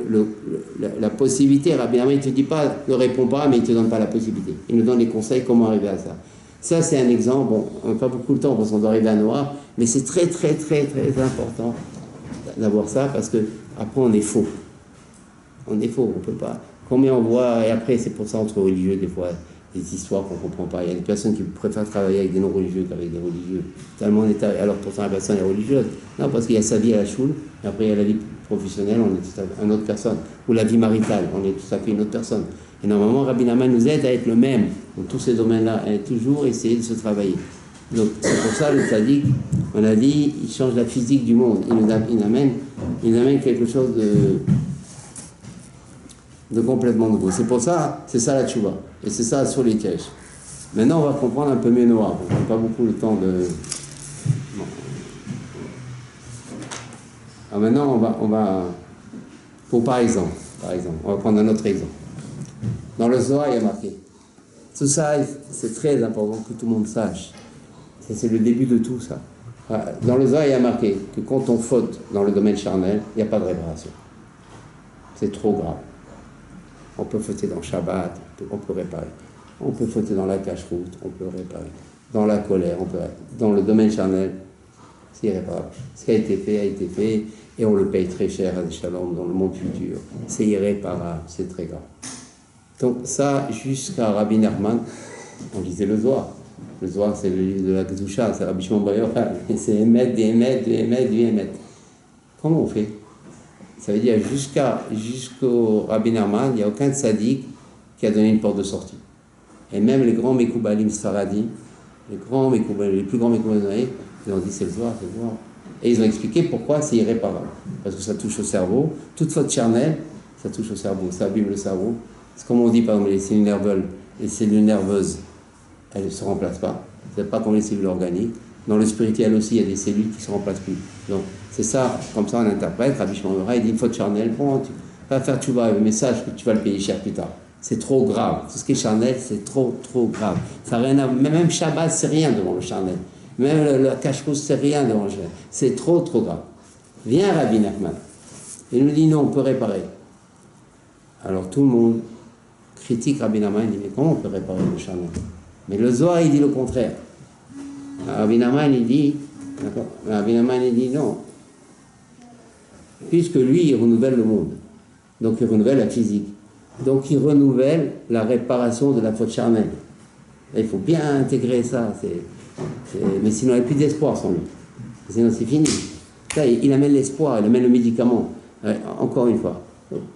la possibilité. Rabbi Nachman, il ne te dit pas, ne réponds pas, mais il ne te donne pas la possibilité. Il nous donne des conseils comment arriver à ça. Ça c'est un exemple, bon, on n'a pas beaucoup de temps parce qu'on doit arriver à Noah, mais c'est très très très très important d'avoir ça parce que après on est faux. On est faux, on ne peut pas. Combien on voit, et après c'est pour ça entre religieux des fois, des histoires qu'on ne comprend pas. Il y a des personnes qui préfèrent travailler avec des non-religieux qu'avec des religieux. Tellement on est, alors pourtant la personne est religieuse. Non, parce qu'il y a sa vie à la choule, et après il y a la vie professionnelle, on est tout à fait une autre personne. Ou la vie maritale, on est tout à fait une autre personne. Et normalement, Rabbi Nachman nous aide à être le même dans tous ces domaines-là, et toujours essayer de se travailler. Donc c'est pour ça le tzaddik, on a dit, il change la physique du monde. Il amène quelque chose de complètement nouveau. C'est pour ça, c'est ça la tchouva. Et c'est ça sur les tiaresh. Maintenant, on va comprendre un peu mieux Noah. On n'a pas beaucoup le temps de... Bon. Alors maintenant, on va... Par exemple, on va prendre un autre exemple. Dans le Zohar, il y a marqué. Tout ça, c'est très important que tout le monde sache. C'est le début de tout ça. Dans le Zohar, il y a marqué que quand on faute dans le domaine charnel, il n'y a pas de réparation. C'est trop grave. On peut fauter dans Shabbat, on peut réparer. On peut fauter dans la cache-route, on peut réparer. Dans la colère, on peut réparer. Dans le domaine charnel, c'est irréparable. Ce qui a été fait, et on le paye très cher à Shalom dans le monde futur. C'est irréparable, c'est très grave. Donc ça, jusqu'à Rabbi Nachman, on lisait le Zohar. Le Zohar, c'est le livre de la Kedusha, c'est Rabbi Shimon Bar Yochai. Et c'est émettre, émettre. Comment on fait? Ça veut dire jusqu'au Rabbi Nachman, il n'y a aucun tzaddik qui a donné une porte de sortie. Et même les grands Mekoubalim Sfaradim, les plus grands Mekoubalim, ils ont dit c'est le Zohar. Et ils ont expliqué pourquoi c'est irréparable. Parce que ça touche au cerveau. Toute faute charnelle, ça touche au cerveau, ça abîme le cerveau. C'est comme on dit par exemple les cellules nerveuses, elles ne se remplacent pas. C'est pas comme les cellules organiques. Dans le spirituel aussi, il y a des cellules qui ne se remplacent plus. Donc c'est ça, comme ça on interprète. Rabbi Shimon Bar Yochai, il dit une faute charnelle, bon, tu vas faire tchouva, le message que tu vas le payer cher plus tard. C'est trop grave. Tout ce qui est charnel, c'est trop grave. Ça n'a rien à... Même Shabbat, c'est rien devant le charnel. Même la cache-rousse, c'est rien devant le charnel. C'est trop grave. Viens Rabbi Nachman. Il nous dit non, on peut réparer. Alors tout le monde critique Rabbi Nachman. Il dit mais comment on peut réparer le charnel? Mais le Zohar, il dit le contraire. Rabbi Nachman, il dit non. Puisque lui, il renouvelle le monde. Donc il renouvelle la physique. Donc il renouvelle la réparation de la faute charnelle. Et il faut bien intégrer ça. Mais sinon, il n'y a plus d'espoir sans lui. Sinon, c'est fini. Ça, il amène l'espoir, il amène le médicament. Encore une fois.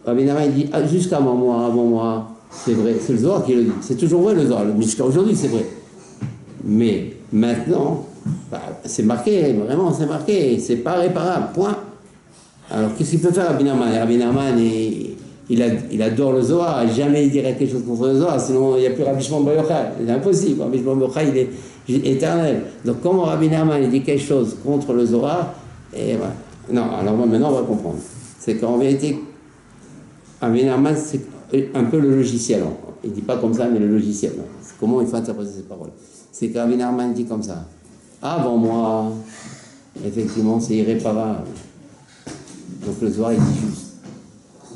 Rabbi Nachman, il dit jusqu'à avant moi, c'est vrai. C'est le Zohar qui le dit. C'est toujours vrai le Zohar. Jusqu'à aujourd'hui, c'est vrai. Mais maintenant, c'est marqué, vraiment, c'est marqué. C'est pas réparable. Point. Alors, qu'est-ce qu'il peut faire Rabbi Nachman? Rabbi Nachman, il adore le Zohar, jamais il dirait quelque chose contre le Zohar, sinon il n'y a plus Rabbi Shimon Bar Yochai. C'est impossible, Rabbi Shimon Bar Yochai, il est éternel. Donc comment Rabbi Nachman il dit quelque chose contre le Zohar, et voilà. Non, alors maintenant on va comprendre. C'est qu'en vérité, Rabbi Nachman c'est un peu le logiciel. Il ne dit pas comme ça, mais le logiciel. Comment il faut interpréter ces paroles? C'est que Rabbi Nachman dit comme ça. Avant moi, effectivement, c'est irréparable. Donc le Zohar il dit juste.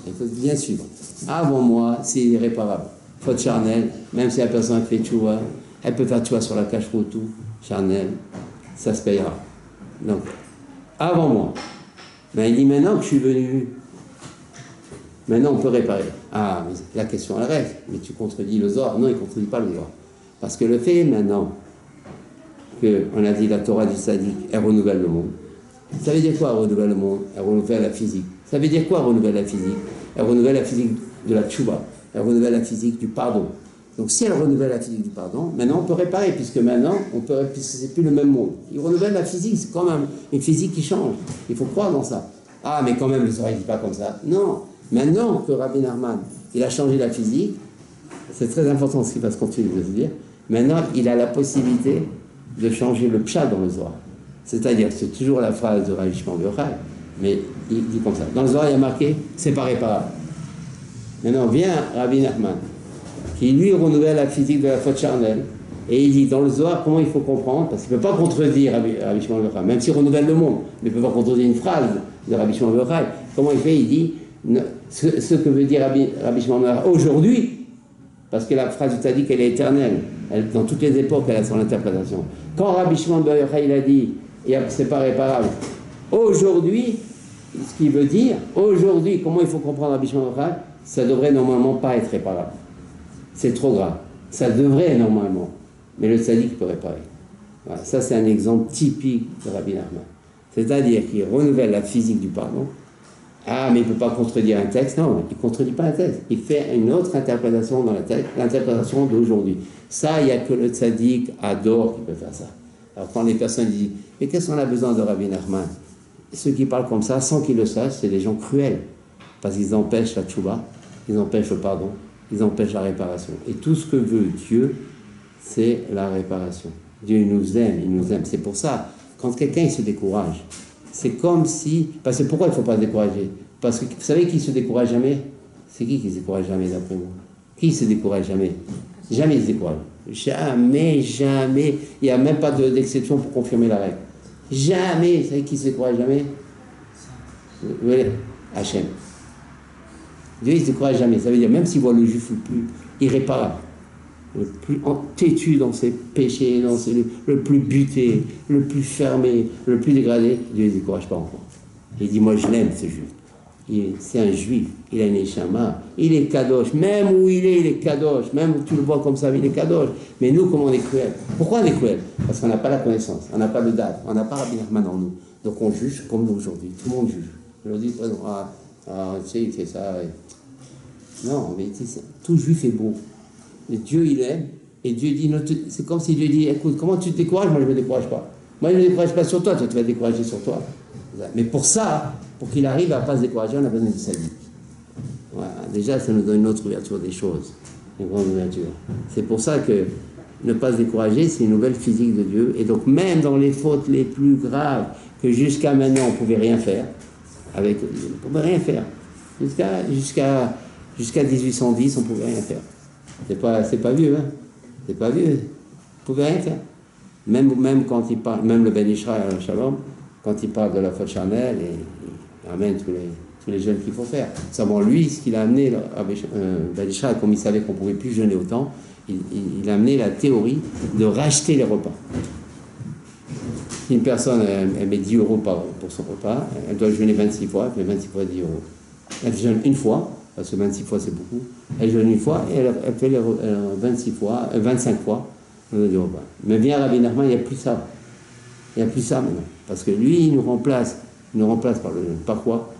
Il faut bien suivre. Avant moi, c'est irréparable. Faute charnelle, même si la personne fait tchouva, elle peut faire tchouva sur la cache-route, tout, charnelle, ça se payera. Donc, avant moi. Mais il dit maintenant que je suis venu, maintenant on peut réparer. Ah, mais la question elle reste. Mais tu contredis le Zohar. Non, il ne contredit pas le Zohar. Parce que le fait maintenant qu'on a dit la Torah du Sadiq, elle renouvelle le monde. Ça veut dire quoi, renouvelle le monde? Elle renouvelle la physique. Ça veut dire quoi, renouvelle la physique? Elle renouvelle la physique de la tchouba. Elle renouvelle la physique du pardon. Donc si elle renouvelle la physique du pardon, maintenant on peut réparer, puisque c'est plus le même monde. Il renouvelle la physique, c'est quand même une physique qui change. Il faut croire dans ça. Ah, mais quand même, le Zohar ne dit pas comme ça. Non. Maintenant que Rabbi Nachman, il a changé la physique, c'est très important ce qu'il va se continuer de se dire. Maintenant, il a la possibilité de changer le pshat dans le Zohar. C'est-à-dire, c'est toujours la phrase de Rabbi Shimon Bar Yochai, mais il dit comme ça. Dans le Zohar, il y a marqué, c'est pas réparable. Maintenant, vient Rabbi Nachman, qui lui renouvelle la physique de la faute charnelle, et il dit dans le Zohar comment il faut comprendre, parce qu'il ne peut pas contredire Rabbi Shimon Bar Yochai, même s'il renouvelle le monde, mais il ne peut pas contredire une phrase de Rabbi Shimon Bar Yochai. Comment il fait? Il dit ce que veut dire Rabbi Shimon Bar Yochai aujourd'hui, parce que la phrase du Tzadik, elle est éternelle. Dans toutes les époques, elle a son interprétation. Quand Rabbi Shimon Bar Yochai, il a dit c'est pas réparable, aujourd'hui, ce qu'il veut dire, aujourd'hui, comment il faut comprendre Rabbi Shimon Bar Yochai, ça devrait normalement pas être réparable. C'est trop grave. Ça devrait normalement. Mais le Tzadik peut réparer. Voilà. Ça, c'est un exemple typique de Rabbi Nachman. C'est-à-dire qu'il renouvelle la physique du pardon. Ah, mais il ne peut pas contredire un texte. Non, il ne contredit pas un texte. Il fait une autre interprétation dans la texte, l'interprétation d'aujourd'hui. Ça, il n'y a que le Tzadik adore qui peut faire ça. Alors quand les personnes disent « Mais qu'est-ce qu'on a besoin de Rabbi Nachman ?» Ceux qui parlent comme ça, sans qu'ils le sachent, c'est des gens cruels. Parce qu'ils empêchent la tchouba, ils empêchent le pardon, ils empêchent la réparation. Et tout ce que veut Dieu, c'est la réparation. Dieu il nous aime, il nous aime. C'est pour ça, quand quelqu'un il se décourage, c'est comme si... Parce que pourquoi il ne faut pas se décourager? Parce que vous savez qui se décourage jamais? C'est qui se décourage jamais d'après vous? Qui se décourage jamais? Jamais il se décourage. Jamais, jamais. Il n'y a même pas d'exception pour confirmer la règle. Jamais. Vous savez qui se décourage jamais? Oui, Hachem. Dieu, il ne se décourage jamais. Ça veut dire, même s'il voit le juif le plus irréparable, le plus têtu dans ses péchés, le plus buté, le plus fermé, le plus dégradé, Dieu ne se décourage pas encore. Il dit, moi je l'aime ce juif. C'est un juif, il a une échama, il est kadosh, même où il est kadosh, même où tu le vois comme ça, il est kadosh. Mais nous, comment on est cruel? Pourquoi on est cruel? Parce qu'on n'a pas la connaissance, on n'a pas le date, on n'a pas Rabbi Nachman en nous. Donc on juge comme nous aujourd'hui, tout le monde juge. Aujourd'hui, tu sais, il fait ça. Non, mais tout juif est beau. Et Dieu, il aime. Et Dieu dit, c'est comme si Dieu dit, écoute, comment tu te décourages? Moi, je ne me décourage pas. Moi, je ne me décourage pas sur toi, toi, tu vas te décourager sur toi. Mais pour ça, pour qu'il arrive à ne pas se décourager, on a besoin de sa vie. Voilà. Déjà, ça nous donne une autre ouverture des choses. Une grande ouverture. C'est pour ça que ne pas se décourager, c'est une nouvelle physique de Dieu. Et donc, même dans les fautes les plus graves, que jusqu'à maintenant, on ne pouvait rien faire, avec Dieu, on ne pouvait rien faire. Jusqu'à 1810, on ne pouvait rien faire. C'est pas vieux, hein. C'est pas vieux. On ne pouvait rien faire. Même quand il parle, même le Ben Ishra Shalom, quand il parle de la faute charnelle, il ramène tous les jeûnes qu'il faut faire. Seulement lui, ce qu'il a amené, Ben Ishra, comme il savait qu'on ne pouvait plus jeûner autant, il a amené la théorie de racheter les repas. Une personne, elle met 10 euros pour son repas, elle doit jeûner 26 fois, elle fait 26 fois 10 euros. Elle jeûne une fois, parce que 26 fois c'est beaucoup, elle jeûne une fois et elle fait 25 fois du repas. Mais bien Rabbi Nachman, il n'y a plus ça. Il n'y a plus ça maintenant. Parce que lui, il nous remplace par le jeûne. Par quoi?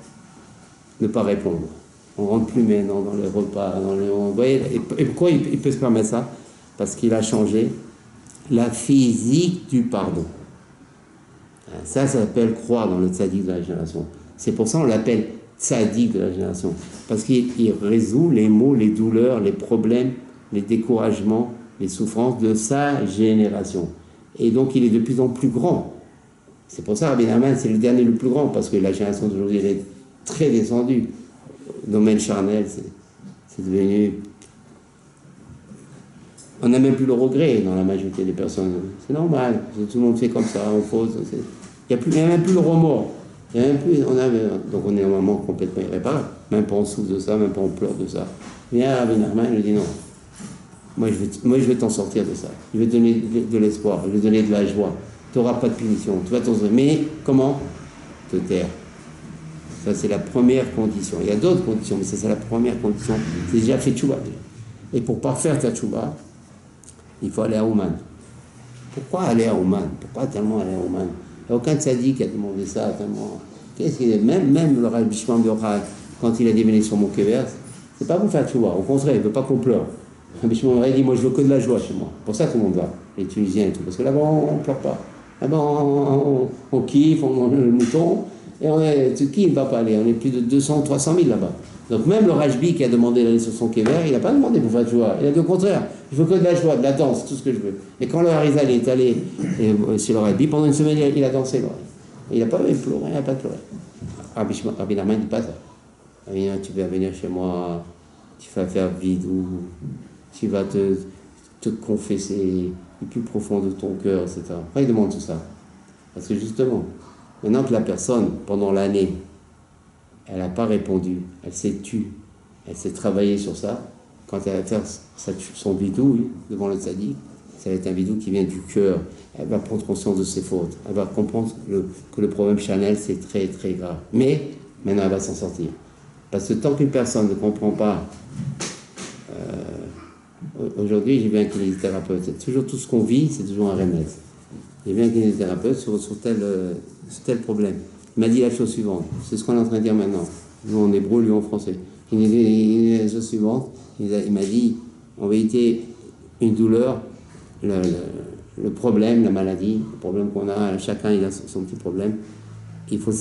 Ne pas répondre. On ne rentre plus maintenant dans les repas. Vous voyez, et pourquoi il peut se permettre ça? Parce qu'il a changé la physique du pardon. Ça s'appelle croire dans le tzaddik de la génération. C'est pour ça qu'on l'appelle tzaddik de la génération. Parce qu'il résout les maux, les douleurs, les problèmes, les découragements, les souffrances de sa génération. Et donc il est de plus en plus grand. C'est pour ça Rabbi Nachman, c'est le dernier le plus grand, parce que la génération d'aujourd'hui, elle est très descendue. Le domaine charnel, c'est devenu... On n'a même plus le regret dans la majorité des personnes. C'est normal, tout le monde fait comme ça, on fausse. Il n'y a même plus le remords. Donc on est normalement complètement irréparable. Même pas on souffre de ça, même pas on pleure de ça. Mais Rabbi Nachman, il dit non. Moi, je vais t'en sortir de ça. Je vais te donner de l'espoir, je vais te donner de la joie. Tu n'auras pas de punition. Tu vas t'en sortir. Mais comment? Te taire. Ça, c'est la première condition. Il y a d'autres conditions, mais ça, c'est la première condition. C'est déjà fait tchouba. Et pour parfaire ta tchouba, il faut aller à Ouman. Pourquoi aller à Ouman? Pourquoi tellement aller à Ouman? Il n'y a aucun tzaddik qui a demandé ça tellement. Qu'est-ce qu'il est? Même le Rabbi Shimon bar Yochai, quand il a déménagé sur mon Kever, c'est pas pour faire tchouba. Au contraire, il ne veut pas qu'on pleure. Rabbi Shimon bar Yochai dit, moi je veux que de la joie chez moi. Pour ça tout le monde va, les Tunisiens et tout. Parce que là-bas on ne pleure pas. Là-bas on kiffe, on mange le mouton. Et qui ne va pas aller? On est plus de 200, 300 000 là-bas. Donc même le Rajbi qui a demandé d'aller sur son Kever, il n'a pas demandé pour faire de joie. Il a dit au contraire, je veux que de la joie, de la danse, tout ce que je veux. Et quand le Harizal est allé chez le Rajbi, pendant une semaine, il a dansé. Il n'a pas pleuré, il n'a pas pleuré. Rabbi Nachman ne dit pas ça. Tu vas venir chez moi, tu vas faire vidou, tu vas te confesser le plus profond de ton cœur, etc. Pourquoi il demande tout ça? Parce que justement, maintenant que la personne, pendant l'année, elle n'a pas répondu, elle s'est tue, elle s'est travaillée sur ça, quand elle va faire son vidou devant le tzaddik, ça va être un vidou qui vient du cœur, elle va prendre conscience de ses fautes, elle va comprendre que le problème charnel, c'est très très grave. Mais maintenant, elle va s'en sortir. Parce que tant qu'une personne ne comprend pas, aujourd'hui, j'ai vu un kinésithérapeute, c'est toujours tout ce qu'on vit, c'est toujours un remède. J'ai vu un kinésithérapeute sur tel problème. Il m'a dit la chose suivante, c'est ce qu'on est en train de dire maintenant, nous en hébreu, lui en français. Il m'a dit la chose suivante, il m'a dit, en vérité, une douleur, le problème, la maladie, le problème qu'on a, chacun il a son petit problème, il faut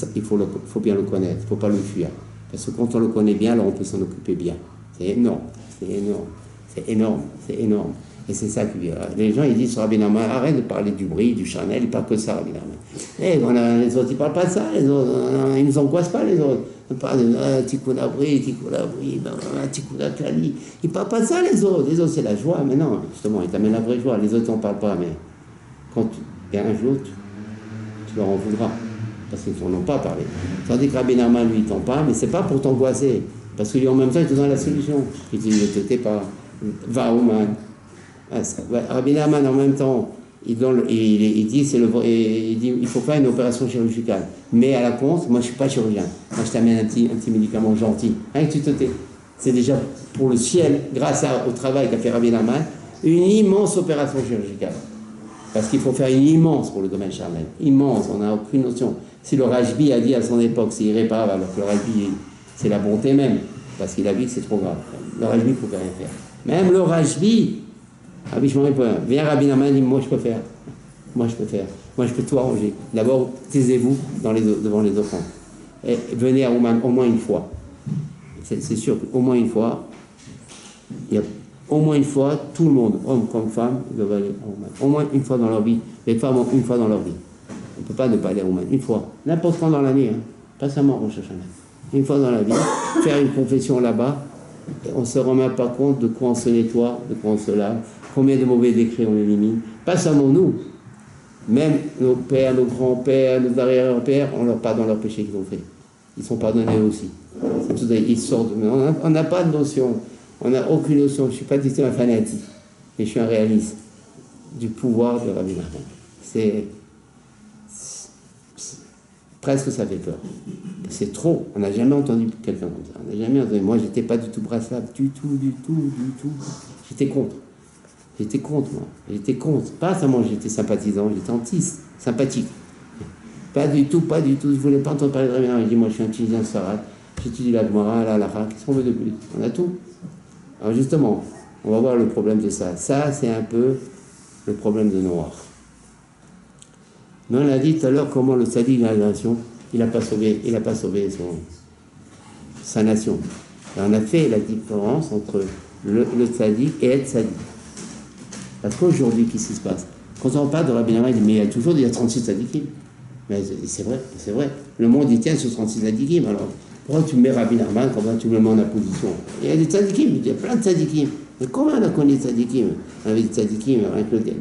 bien le connaître, il ne faut pas le fuir. Parce que quand on le connaît bien, alors on peut s'en occuper bien. C'est énorme, c'est énorme, c'est énorme, c'est énorme. Et c'est ça que les gens ils disent sur Rabbi Nachman, arrête de parler du bruit, du charnel, il ne parle que ça, Rabbi Nachman. Les autres, ils ne parlent pas de ça, les autres, ils ne nous angoissent pas, les autres. Ils parlent de tikkun abri, tikkun kali. Ils ne parlent pas de ça, les autres. Les autres, c'est la joie, mais non, justement, ils t'amènent la vraie joie. Les autres, on ne parle pas, mais quand il y a un jour, tu leur en voudras, parce qu'ils n'en ont pas parlé. Tandis que Rabbi Nachman, lui, il t'en parle, mais ce n'est pas pour t'angoisser, Parce que lui, en même temps, il te donne la solution. Il dit, ne t'étais pas, va au man. Rabbi Nachman, en même temps, il dit, il faut faire une opération chirurgicale. Mais à la compte, moi, je ne suis pas chirurgien. Moi, je t'amène un petit médicament gentil. Rien que tu te tais. C'est déjà pour le ciel, grâce au travail qu'a fait Rabbi Nachman, une immense opération chirurgicale. Parce qu'il faut faire une immense pour le domaine charnel. Immense, on n'a aucune notion. Si le Rajbi a dit à son époque, c'est irréparable, alors que le Rajbi, c'est la bonté même, parce qu'il a dit que c'est trop grave. Le Rajbi ne pouvait rien faire. Même le Rajbi, Rabbi Shimon peut. Viens Rabbi Nachman, dit, moi je peux faire. Moi je peux faire. Moi je peux tout arranger. D'abord, taisez-vous devant les offrandes. Et venez à Ouman au moins une fois. C'est sûr qu'au moins une fois, il y a au moins une fois, tout le monde, homme comme femme, doivent aller à Ouman. Au moins une fois dans leur vie. Les femmes ont une fois dans leur vie. On ne peut pas ne pas aller à Ouman. Une fois. N'importe quand dans l'année. Hein. Pas seulement Rosh Hashanah. Une fois dans la vie. Faire une confession là-bas. On ne se rend même pas compte de quoi on se nettoie, de quoi on se lave, combien de mauvais décrets on élimine. Pas seulement nous. Même nos pères, nos grands-pères, nos arrière-pères, on leur pardonne leurs péchés qu'ils ont fait. Ils sont pardonnés aussi. Ils sortent. On n'a pas de notion. On n'a aucune notion. Je ne suis pas du tout un fanatique, mais je suis un réaliste du pouvoir de Rabbi Nachman. Presque ça fait peur. C'est trop. On n'a jamais entendu quelqu'un comme ça. On n'a jamais entendu. Moi, j'étais pas du tout brassable. Du tout. J'étais contre. Moi. J'étais contre. Pas seulement j'étais sympathisant, j'étais sympathique. Pas du tout. Je voulais pas entendre parler de Rabbi Nachman. Je dis, moi, je suis un Tunisien Sfarad. J'étudie la Gemara, la Halakha. Qu'est-ce qu'on veut de plus? On a tout. Alors justement, on va voir le problème de ça. Ça, c'est un peu le problème de Noach. Mais on a dit tout à l'heure comment le tzaddik de la nation, il n'a pas sauvé sa nation. Et on a fait la différence entre le tzaddik et être tzaddik. Parce qu'aujourd'hui, qu'est-ce qui se passe? Quand on parle de Rabbi Nachman, il dit, mais il y a 36 tzaddikim. Mais c'est vrai. Le monde, il tient sur 36 tzaddikim. Alors, pourquoi tu mets Rabbi Nachman, comment tu le mets en opposition? Il y a des tzaddikim, il y a plein de tzaddikim. Mais comment on a connu les tzaddikim? On avait des tzaddikim,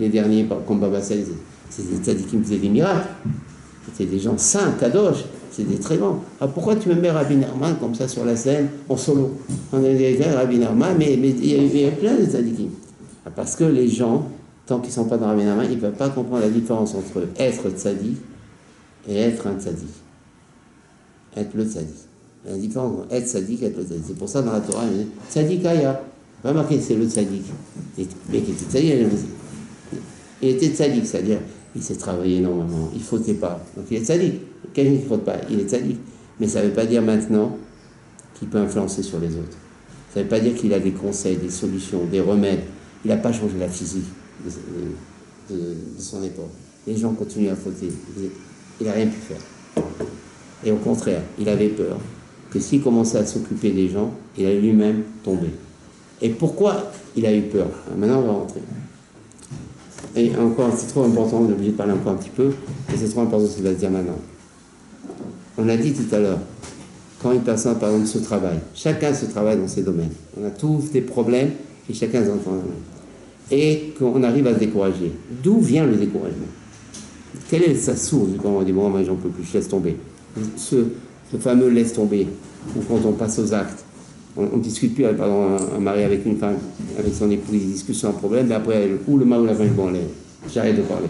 les derniers, comme Baba Saïd, c'est des tzaddikim qui faisaient des miracles. C'était des gens saints, kadosh, c'est des très grands. Alors pourquoi tu me mets Rabbi Nachman comme ça sur la scène, en solo? On a des Rabbi Nachman, mais il y a plein de tzaddikim. Parce que les gens, tant qu'ils ne sont pas dans Rabbi Nachman, ils ne peuvent pas comprendre la différence entre être tzaddik et être un tzaddik. Être le tzaddik. La différence entre être tzaddik et être le tzaddik. C'est pour ça dans la Torah, il dit tzaddikaya. Pas marqué c'est le tzaddik. Le mec était tzaddik, il était tzaddik, c'est-à-dire il s'est travaillé énormément, il ne fautait pas. Donc il est tzaddik. Quelqu'un qui ne faute pas, il est tzaddik. Mais ça ne veut pas dire maintenant qu'il peut influencer sur les autres. Ça ne veut pas dire qu'il a des conseils, des solutions, des remèdes. Il n'a pas changé la physique de son époque. Les gens continuent à fauter. Il n'a rien pu faire. Et au contraire, il avait peur que s'il commençait à s'occuper des gens, il allait lui-même tomber. Et pourquoi il a eu peur? Maintenant, on va rentrer. Et encore, c'est trop important, on est obligé de parler encore un petit peu, et c'est trop important ce qu'il va se dire maintenant. On l'a dit tout à l'heure, quand une personne, par exemple, se travaille, chacun se travaille dans ses domaines. On a tous des problèmes, et chacun s'en entend. Et qu'on arrive à se décourager. D'où vient le découragement? Quelle est sa source? Quand on dit, bon, moi, j'en peux plus, je laisse tomber. Ce fameux laisse tomber, ou quand on passe aux actes. On ne discute plus, par exemple, un mari avec une femme, avec son épouse, il discute sur un problème, mais après, ou le mari ou la femme, bon, j'arrête de parler.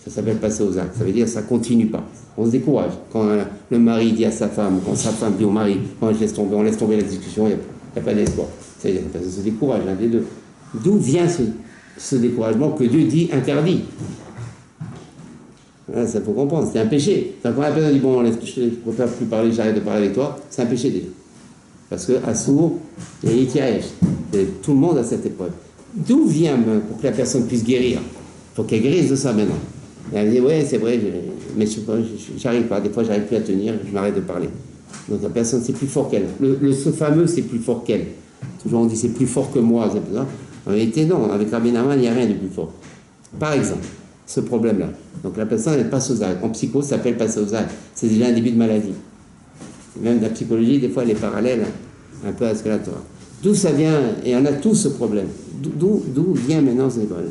Ça s'appelle passer aux actes. Ça veut dire que ça ne continue pas. On se décourage. Quand le mari dit à sa femme, quand sa femme dit au mari, moi, je laisse tomber, on laisse tomber la discussion, il n'y a pas d'espoir. C'est-à-dire que ça se décourage, l'un des deux. D'où vient ce découragement que Dieu dit interdit? Là, ça faut comprendre, c'est un péché. Quand la personne dit, bon, je ne préfère plus parler, j'arrête de parler avec toi, c'est un péché déjà. Parce qu'à Sour, il y a Itiaèche. Tout le monde a cette épreuve. D'où vient, pour que la personne puisse guérir? Il faut qu'elle guérisse de ça maintenant. Et elle dit, ouais, c'est vrai, mais j'arrive pas. Des fois, j'arrive plus à tenir, je m'arrête de parler. Donc la personne, c'est plus fort qu'elle. Ce fameux, c'est plus fort qu'elle. Toujours on dit, c'est plus fort que moi. C'est ça. En réalité, non. Avec Rabbi Nachman, il n'y a rien de plus fort. Par exemple, ce problème-là. Donc la personne, elle passe aux actes. En psycho, ça s'appelle passer aux actes. C'est déjà un début de maladie. Même la psychologie, des fois, elle est parallèle un peu à ce que la Torah. D'où ça vient? Et on a tous ce problème. D'où vient maintenant ce problème?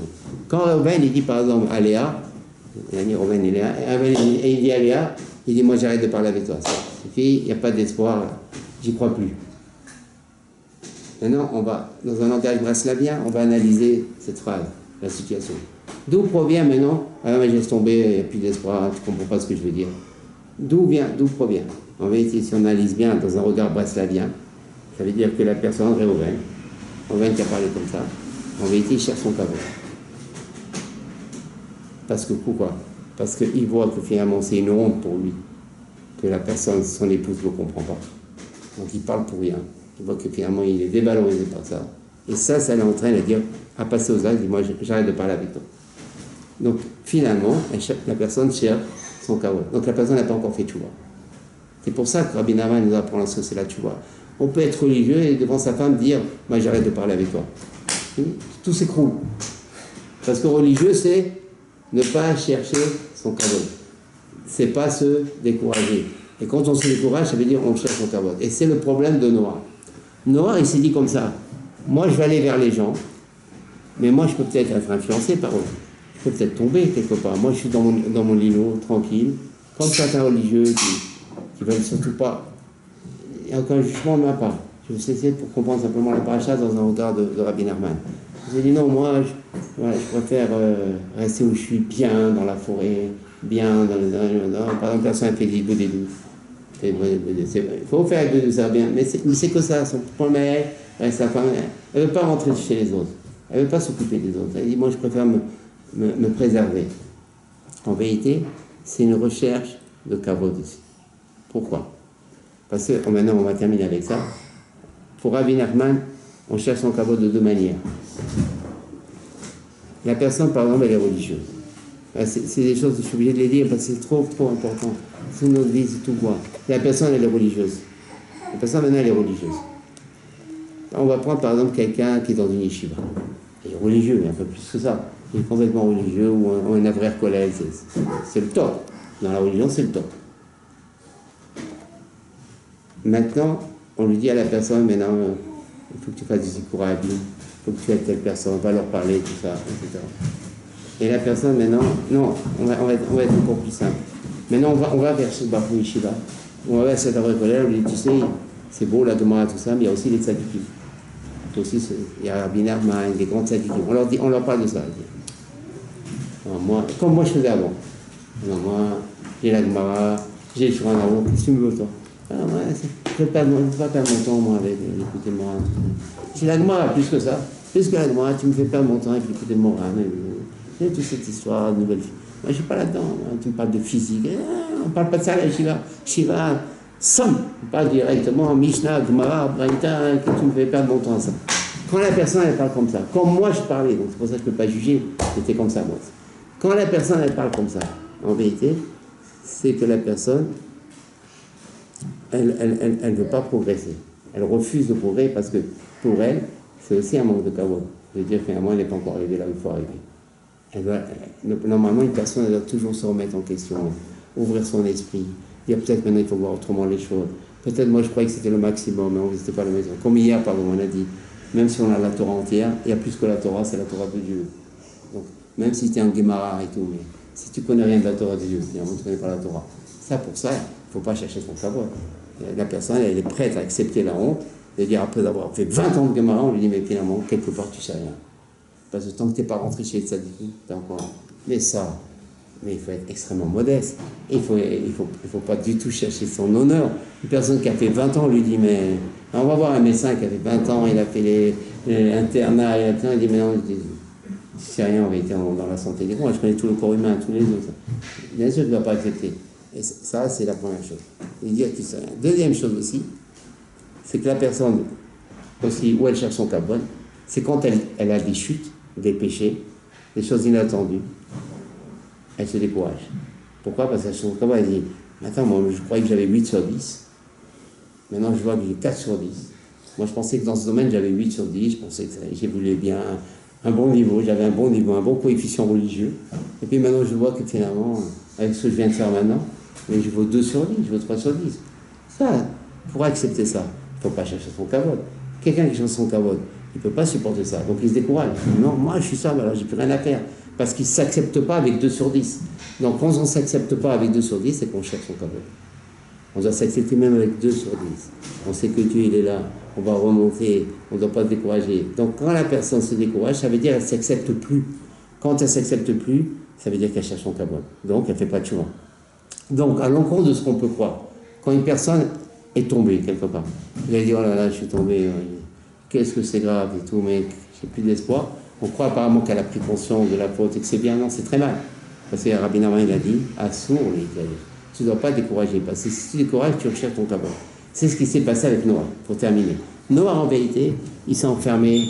Quand Reuven, il dit par exemple à Léa, il a dit Reuven et Léa, et il dit à Léa, il dit moi j'arrête de parler avec toi. Cette fille, il n'y a pas d'espoir, j'y crois plus. Maintenant, on va, dans un langage braslavien, on va analyser cette phrase, la situation. D'où provient maintenant, ah mais laisse tomber, il n'y a plus d'espoir, tu ne comprends pas ce que je veux dire. D'où provient? En vérité, si on analyse bien dans un regard braslavien, ça veut dire que la personne, Réhouven qui a parlé comme ça, en vérité, il cherche son kavod. Parce que pourquoi? Parce qu'il voit que finalement c'est une honte pour lui, que la personne, son épouse ne le comprend pas. Donc il parle pour rien. Il voit que finalement il est dévalorisé par ça. Et ça l'entraîne à dire, à passer aux actes, moi j'arrête de parler avec toi. Donc finalement, la personne cherche son kavod. Donc la personne n'a pas encore fait tchouva. C'est pour ça que Rabbi Nachman nous apprend ce que c'est la tchouva. On peut être religieux et devant sa femme dire, moi j'arrête de parler avec toi. Tout s'écroule. Parce que religieux, c'est ne pas chercher son kavod. C'est pas se décourager. Et quand on se décourage, ça veut dire on cherche son kavod. Et c'est le problème de Noah. Noah, il s'est dit comme ça, moi je vais aller vers les gens, mais moi je peux peut-être être influencé par eux. Je peux peut-être tomber quelque part. Moi je suis dans mon îlot, tranquille, comme certains religieux qui veulent surtout pas. Il n'y a aucun jugement de ma part. Je vais essayer pour comprendre simplement la paracha dans un regard de Rabbi Nachman. J'ai dit non, moi je préfère rester où je suis, bien dans la forêt, bien dans le. Par exemple, personne fait des douces. Il faut faire de ça bien, mais c'est que ça. Son problème, sa femme, elle ne veut pas rentrer chez les autres. Elle ne veut pas s'occuper des autres. Elle dit moi je préfère me préserver. En vérité, c'est une recherche de kavod aussi. Pourquoi? Parce que maintenant on va terminer avec ça. Pour Rabbi Nachman, on cherche son kavod de deux manières. La personne, par exemple, elle est religieuse. C'est des choses, je suis obligé de les dire parce que c'est trop important. Sous notre vie, c'est tout quoi. La personne, elle est religieuse. La personne, maintenant, elle est religieuse. On va prendre, par exemple, quelqu'un qui est dans une yeshiva. Il est religieux, un peu plus que ça. Il est complètement religieux ou un avraire collègue. C'est le top. Dans la religion, c'est le top. Maintenant, on lui dit à la personne, maintenant, il faut que tu fasses du zikour à Abim, il faut que tu aides telle personne, va leur parler, tout ça, etc. Et la personne, maintenant, non, on va être encore plus simple. Maintenant, on va vers ce Bafou Yeshiva, on va vers cette collègue, on lui dit, tu sais, c'est beau la Gemara, tout ça, mais il y a aussi les tzadikim. Il y a Rabbi Nachman, des grands tzadikim. On leur parle de ça. Comme moi je faisais avant. Alors moi, j'ai la Gemara, j'ai le Shulchan Aruch, qu'est-ce que tu me veux, toi? Alors moi, je ne vais pas perdre mon temps, moi, avec écouter le Moran. J'ai la Gemara, plus que ça. Plus que la Gemara, tu me fais perdre mon temps avec écouter le Moran. J'ai toute cette histoire de nouvelle vie. Moi, je ne suis pas là-dedans. Tu me parles de physique. On ne parle pas de ça, là, Shiva, Sam. On parle directement Mishnah, Gemara, Braïta, que tu me fais perdre mon temps à ça. Quand la personne, elle parle comme ça, comme moi je parlais, donc c'est pour ça que je ne peux pas juger, j'étais comme ça, moi. Quand la personne, elle parle comme ça, en vérité, c'est que la personne, elle ne veut pas progresser. Elle refuse de progresser parce que pour elle, c'est aussi un manque de kavod. Je veux dire, finalement, elle n'est pas encore arrivée là où il faut arriver. Normalement, une personne, elle doit toujours se remettre en question, ouvrir son esprit, dire peut-être maintenant il faut voir autrement les choses. Peut-être moi je croyais que c'était le maximum, mais on n'était pas le maximum. Comme hier, pardon, on a dit, même si on a la Torah entière, il y a plus que la Torah, c'est la Torah de Dieu. Donc, même si tu es en Gemara et tout, mais si tu ne connais rien de la Torah de Dieu, finalement tu ne connais pas la Torah. Pour ça, il ne faut pas chercher son savoir. La personne, elle est prête à accepter la honte, de dire après avoir fait 20 ans de Gemara, on lui dit, mais finalement, quelque part, tu ne sais rien. Parce que tant que tu n'es pas rentré chez les tzadikim, tu es encore. Mais il faut être extrêmement modeste. Il faut pas du tout chercher son honneur. Une personne qui a fait 20 ans, on lui dit, mais on va voir un médecin qui a fait 20 ans, il a fait l'internat, il dit, mais non, je sais rien, on va être dans la santé des gens, je connais tout le corps humain, tous les autres. Bien sûr, il ne doit pas accepter. Et ça, c'est la première chose. Il dit qu'il sait rien. Deuxième chose aussi, c'est que la personne, aussi, où elle cherche son carbone, c'est quand elle a des chutes, des péchés, des choses inattendues, elle se décourage. Pourquoi? Parce qu'elle son carbone, elle dit, attends, moi, je croyais que j'avais 8 sur 10. Maintenant, je vois que j'ai 4 sur 10. Moi, je pensais que dans ce domaine, j'avais 8 sur 10. Je pensais que j'évoluais bien, un bon niveau, j'avais un bon niveau, un bon coefficient religieux. Et puis maintenant, je vois que finalement, avec ce que je viens de faire maintenant, mais je vaux 2 sur 10, je vaux 3 sur 10. Ça, pour accepter ça, il ne faut pas chercher son kavod. Quelqu'un qui cherche son kavod, il ne peut pas supporter ça. Donc il se décourage. Non, moi je suis ça, alors j'ai plus rien à faire. Parce qu'il ne s'accepte pas avec 2 sur 10. Donc quand on ne s'accepte pas avec 2 sur 10, c'est qu'on cherche son kavod. On doit s'accepter même avec 2 sur 10. On sait que Dieu, il est là. on va remonter, on ne doit pas se décourager. Donc quand la personne se décourage, ça veut dire qu'elle ne s'accepte plus. Quand elle ne s'accepte plus, ça veut dire qu'elle cherche son kabod. Donc elle ne fait pas de choix. Donc à l'encontre de ce qu'on peut croire, quand une personne est tombée quelque part, il a dit oh là là, je suis tombé, qu'est-ce que c'est grave et tout, mais j'ai plus d'espoir. On croit apparemment qu'elle a pris conscience de la faute et que c'est bien. Non, c'est très mal. Parce que Rabbi Nachman, il a dit, assour, tu ne dois pas décourager, parce que si tu décourages, tu recherches ton kabod. C'est ce qui s'est passé avec Noah, pour terminer. Noah, en vérité, il s'est enfermé,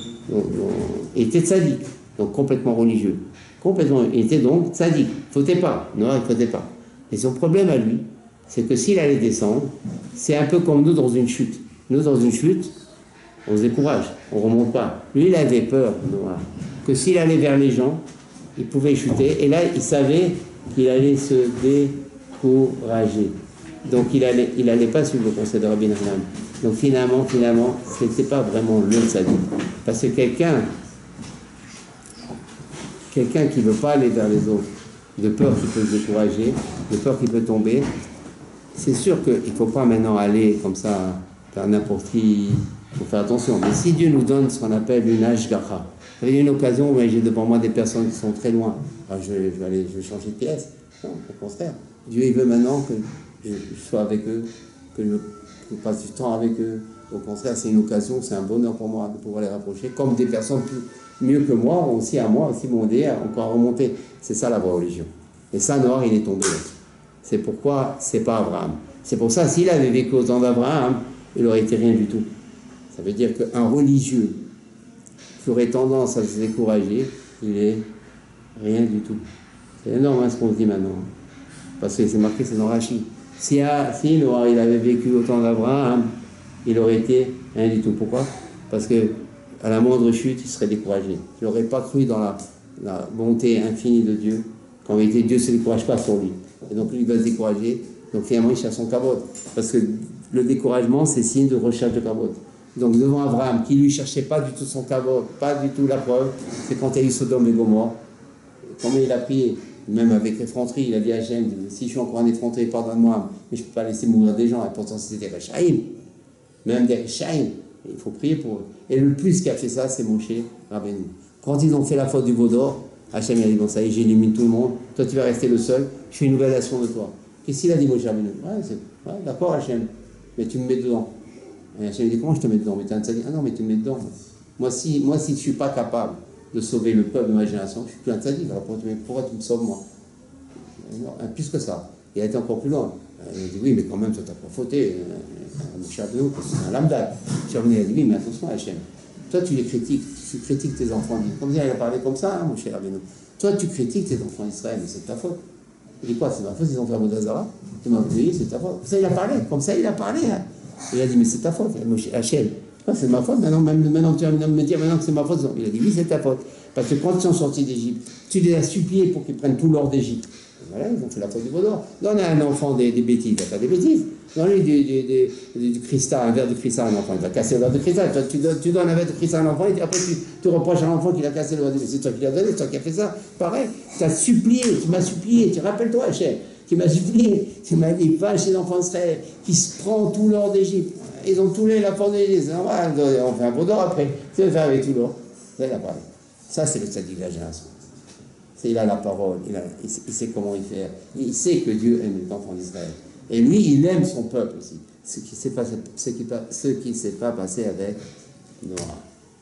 il était tzaddik, donc complètement religieux. Complètement, il était donc tzaddik, il ne fautait pas. Noah, il ne fautait pas. Et son problème à lui, c'est que s'il allait descendre, c'est un peu comme nous dans une chute. Nous, dans une chute, on se décourage, on ne remonte pas. Lui, il avait peur, Noah, que s'il allait vers les gens, il pouvait chuter. Et là, il savait qu'il allait se décourager. Donc, il allait pas suivre le conseil de Rabbi Nachman. Donc, finalement, ce n'était pas vraiment le tzaddik. Parce que quelqu'un qui ne veut pas aller vers les autres, de peur qu'il peut se décourager, de peur qu'il peut tomber, c'est sûr qu'il ne faut pas maintenant aller comme ça vers n'importe qui. Il faut faire attention. Mais si Dieu nous donne ce qu'on appelle une ashgacha, il y a une occasion où j'ai devant moi des personnes qui sont très loin. Alors je vais changer de pièce. Non, au contraire. Dieu, il veut maintenant que je sois avec eux, que je passe du temps avec eux. Au contraire, c'est une occasion, c'est un bonheur pour moi de pouvoir les rapprocher, comme des personnes mieux que moi, aussi à moi, aussi m'ont aidé à encore remonter. C'est ça la vraie religion. Et ça, Noir, il est tombé. C'est pourquoi c'est pas Abraham. C'est pour ça, s'il avait vécu au temps d'Abraham, il aurait été rien du tout. Ça veut dire qu'un religieux qui aurait tendance à se décourager, il est rien du tout. C'est énorme ce qu'on se dit maintenant. Parce que c'est marqué, c'est dans Rachi. Si Noah, il avait vécu au temps d'Abraham, il aurait été rien du tout. Pourquoi? Parce que à la moindre chute, il serait découragé. Il n'aurait pas cru dans la bonté infinie de Dieu. Qu'en vérité, Dieu ne se décourage pas sur lui. Et donc lui, il va se décourager. Donc finalement, il cherche son kabod. Parce que le découragement, c'est signe de recherche de kabod. Donc devant Abraham, qui lui cherchait pas du tout son kabod, pas du tout la preuve, c'est quand il y a eu Sodome et Gomorrhe, combien il a prié, même avec effronterie, il a dit à Hachem, si je suis encore en effronterie, pardonne-moi, mais je ne peux pas laisser mourir des gens, et pourtant c'était des Rechaïm, même des Rechaïm, il faut prier pour eux. Et le plus qui a fait ça, c'est Moshe Rabbeinu. Quand ils ont fait la faute du veau d'or, Hachem a dit, bon ça y est, j'élimine tout le monde, toi tu vas rester le seul, je fais une nouvelle nation de toi. Qu'est-ce qu'il a dit Moshe Rabbeinu? Ouais, d'accord Hachem, mais tu me mets dedans. Et Hachem dit, comment je te mets dedans? Mais tu as un tzaddik. Ah non, mais tu me mets dedans. Moi, si je ne suis pas capable de sauver le peuple de ma génération, je ne suis plus un tzaddik. Alors pourquoi tu me sauves moi? Non, plus que ça. Il a été encore plus loin. Il a dit, oui, mais quand même, ça t'a pas fauté. Moshe Rabbeinu, c'est un lambda. Moshe Rabbeinu a dit, oui, mais attention Hachem. Toi, tu les critiques. Tu critiques tes enfants. Comme ça, il a parlé comme ça, Moshe Rabbeinu. Toi, tu critiques tes enfants d'Israël, mais c'est de ta faute. Il dit quoi? C'est ma faute, ils ont fait un Modazara? Tu m'as dit, c'est ta faute. Comme ça, il a parlé. Hein. Il a dit, mais c'est ta faute, Hachem. C'est ma faute, maintenant tu vas me dire que c'est ma faute. Il a dit, oui, c'est ta faute. Parce que quand ils sont sortis d'Égypte, tu les as suppliés pour qu'ils prennent tout l'or d'Égypte. Voilà, ils ont fait la faute du veau d'or. Donne à un enfant des bêtises, il va faire des bêtises. Donne-lui du cristal, un verre de cristal à un enfant, il va casser le verre de cristal. Toi, tu donnes un verre de cristal à un enfant, et après tu reproches à l'enfant qu'il a cassé le verre de cristal. C'est toi qui l'as donné, c'est toi qui as fait ça. Pareil, tu as supplié, tu m'as supplié, tu rappelles-toi, Hachem. Tu m'as supplié, tu m'as dit, va chez l'enfant d'Israël, qui se prend tout l'or d'Égypte. Ils ont tout la porte d'Égypte, c'est normal, on fait un veau d'or après. Tu vas faire avec tout l'or. Ça, il a parlé. Ça, c'est le tzaddik de la génération. Il a la parole, il sait comment il fait. Il sait que Dieu aime les enfants d'Israël. Et lui, il aime son peuple aussi. Ce qui ne s'est pas passé avec Noah.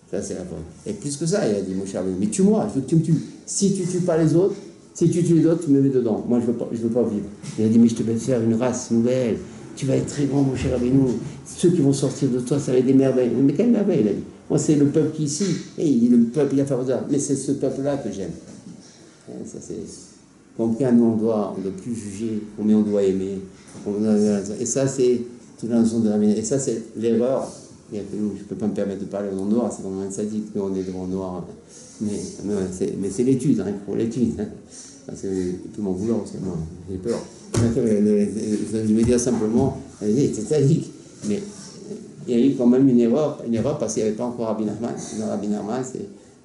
Ça, c'est la parole. Et plus que ça, il a dit, mon cher, mais tue-moi, je veux que tu me tues. Si tu ne tues pas les autres, si tu tues les autres, tu me mets dedans. Moi, je veux pas vivre. Il a dit, mais je te vais faire une race nouvelle. Tu vas être très grand, mon cher Rabbeinu. Ceux qui vont sortir de toi, ça va être des merveilles. Mais quelle merveille, il a dit. Moi, c'est le peuple qui est ici. Et le peuple, il a fait ça. Mais c'est ce peuple-là que j'aime. Ça, c'est... Combien nous, on doit plus juger, combien on doit aimer. Et ça, c'est toute la notion de la. Et ça, c'est l'erreur. Je ne peux pas me permettre de parler au nom noir, c'est vraiment un sadique, nous on est devant noir. Mais c'est l'étude, hein, pour l'étude. Hein. Parce qu'il peut m'en vouloir aussi, moi, j'ai peur. Je veux dire simplement, c'est sadique. Mais il y a eu quand même une erreur parce qu'il n'y avait pas encore Rabbi Nachman. Rabbi Nachman,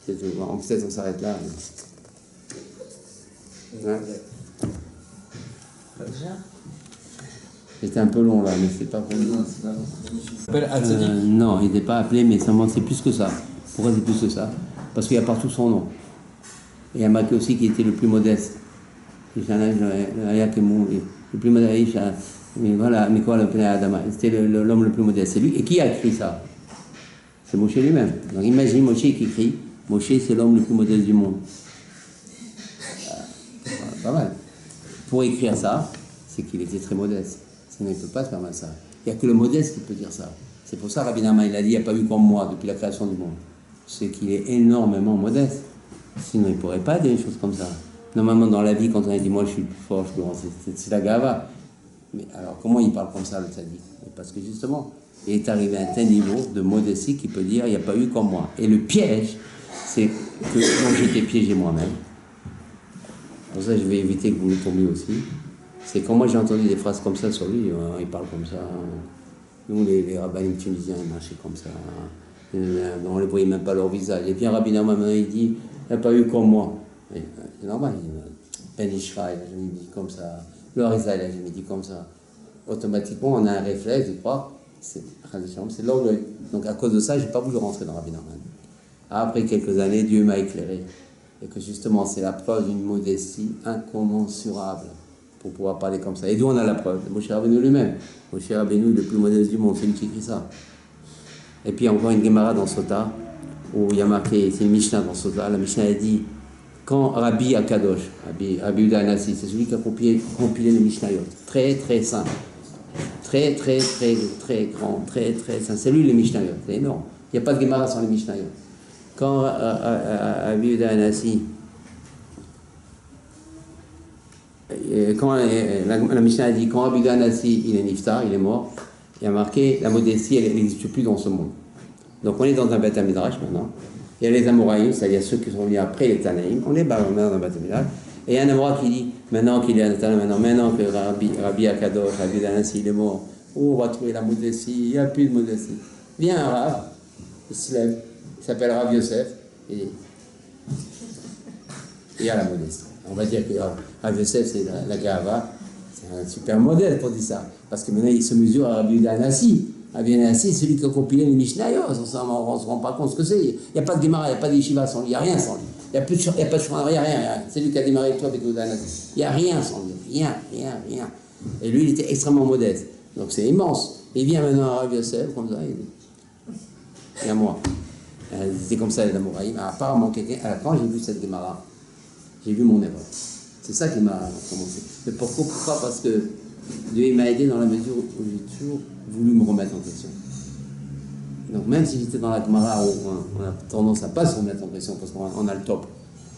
peut-être on s'arrête là. Hein? C'était un peu long là, mais c'est pas pour nous. Non, il n'était pas appelé, mais c'est plus que ça. Pourquoi c'est plus que ça? Parce qu'il y a partout son nom. Et il y a marqué aussi qu'il était le plus modeste. Le plus modeste, mais voilà, mais quoi, c'était l'homme le plus modeste. C'est lui. Et qui a écrit ça? C'est Moshe lui-même. Donc imagine Moshe qui écrit. Moshe, c'est l'homme le plus modeste du monde. Pas mal. Pour écrire ça, c'est qu'il était très modeste. Sinon, il ne peut pas se permettre ça. Il n'y a que le modeste qui peut dire ça. C'est pour ça, Rabbi Nachman, il a dit, il n'y a pas eu comme moi depuis la création du monde. C'est qu'il est énormément modeste. Sinon, il ne pourrait pas dire une chose comme ça. Normalement, dans la vie, quand on a dit, moi, je suis le plus fort, je suis plus grand, c'est la gava. Mais alors, comment il parle comme ça, le tzaddik? Parce que justement, il est arrivé à un tel niveau de modestie qu'il peut dire, il n'y a pas eu comme moi. Et le piège, c'est que quand j'étais piégé moi-même, pour ça, je vais éviter que vous le tombiez aussi. C'est quand moi j'ai entendu des phrases comme ça sur lui, il parle comme ça. Nous, les rabbins tunisiens, ils marchaient comme ça. On ne les voyait même pas leur visage. Et puis un rabbin maintenant, il dit, il n'y a pas eu comme moi. C'est normal. Ben Ishra, il n'a jamais dit comme ça. Le Harizal, il n'a jamais dit comme ça. Automatiquement, on a un réflexe de croire, c'est l'orgueil. Donc à cause de ça, je n'ai pas voulu rentrer dans Rabbi Nachman. Après quelques années, Dieu m'a éclairé. Et que justement, c'est la preuve d'une modestie incommensurable pour pouvoir parler comme ça. Et d'où on a la preuve? Moshe Rabbeinu lui-même. Moshe Rabbeinu, le plus modeste du monde, c'est lui qui écrit ça. Et puis encore une Gemara dans Sota, où il y a marqué, c'est une Mishnah dans Sota, la Mishnah a dit, quand Rabbi Akadosh, Rabbi Uda Anassi, c'est celui qui a compilé les Mishnayot, très très simple, très très très très grand, très très simple, c'est lui les Mishnayot, c'est énorme. Il n'y a pas de Gemara sans les Mishnayot. Quand Rabbi Uda Anassi, quand la Mishnah a dit, quand Rabbi Uda Anassi, il est niftar, il est mort, il y a marqué, la modestie, elle n'existe plus dans ce monde. Donc on est dans un Beth Midrash maintenant. Il y a les Amoraïm, c'est-à-dire ceux qui sont venus après les Tanaïm. On est maintenant dans un Beth Midrash. Et il y a un Amora qui dit, maintenant qu'il est à Tanaïm, maintenant que Rabbi Akadosh, Rabbi Uda Anassi, il est mort, on va trouver la modestie, il n'y a plus de modestie. Vient un Rav, il se lève, il s'appelle Rav Yosef, et il y a la modestie. On va dire que Rav Yosef, c'est la Gava, c'est un super modèle pour dire ça. Parce que maintenant, il se mesure à Rabbi Uda Anassi. Rabbi Uda Anassi, c'est celui qui a compilé les Mishnayot. On ne se rend pas compte ce que c'est. Il n'y a pas de Gemara, il n'y a pas d'Yeshiva sans lui, il n'y a rien sans lui. Il n'y a pas de Shouchan, il n'y a rien. C'est lui qui a démarré tout avec Uda Anassi. Il n'y a rien sans lui. Rien. Et lui, il était extrêmement modeste. Donc c'est immense. Il vient maintenant à Rav Yosef, comme ça, il y a moi. C'est comme ça les Amoraïm. Apparemment, quelqu'un, quand j'ai vu cette Gemara, j'ai vu mon erreur. C'est ça qui m'a commencé. Mais pourquoi? Parce que Dieu m'a aidé dans la mesure où j'ai toujours voulu me remettre en question. Donc même si j'étais dans la Gemara, on a tendance à ne pas se remettre en question parce qu'on a le top.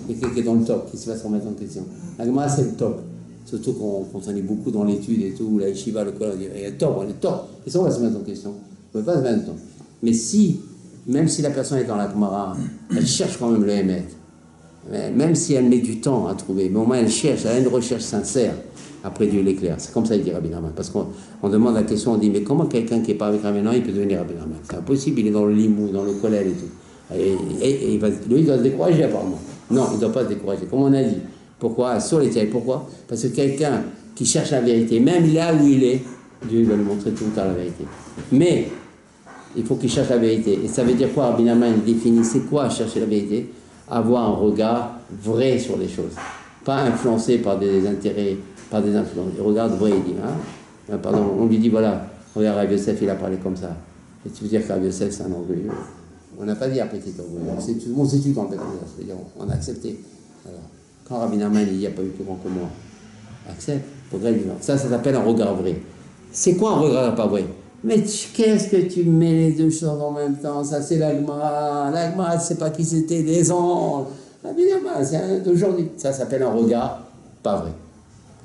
Il y a quelqu'un qui est dans le top qui se va se remettre en question. La Gemara, c'est le top. Surtout quand on est beaucoup dans l'étude et tout, la yeshiva, le collège, il y a le top, on est top. Et ça, on va se mettre en question. On ne peut pas se mettre en question. Mais si, même si la personne est dans la Gemara, elle cherche quand même le Hémet. Même si elle met du temps à trouver, mais au moins elle cherche, elle a une recherche sincère. Après Dieu l'éclaire. C'est comme ça qu'il dit Rabbi Nachman. Parce qu'on demande la question, on dit, mais comment quelqu'un qui n'est pas avec Rabbi Nachman, il peut devenir Rabbi Nachman? C'est impossible, il est dans le limou, dans le collège et tout. Et lui, il doit se décourager apparemment. Non, il ne doit pas se décourager. Comme on a dit. Pourquoi? Sur les tiers. Pourquoi? Parce que quelqu'un qui cherche la vérité, même là où il est, Dieu va lui montrer tout le temps la vérité. Mais il faut qu'il cherche la vérité. Et ça veut dire quoi? Rabbi Nachman définit, c'est quoi chercher la vérité? Avoir un regard vrai sur les choses. Pas influencé par des intérêts, par des influences. Il regarde vrai, il dit, pardon, on lui dit, voilà, regarde, Rav Yosef, il a parlé comme ça. Et tu veux dire que Rav Yosef, c'est un orgueilleux? On n'a pas dit après qu'il est orgueilleux. On s'est tué dans le bête. C'est-à-dire, on a accepté. Alors, quand Rabbi Nachman, il dit, il n'y a pas eu plus grand que moi, accepte, regret vivant. Ça s'appelle un regard vrai. C'est quoi un regard pas vrai? Mais qu'est-ce que tu mets les deux choses en même temps? Ça, c'est l'Agma. L'Agma, elle ne sait pas qui c'était, des anges. Rabbi Nachman, c'est d'aujourd'hui. Ça s'appelle un regard pas vrai.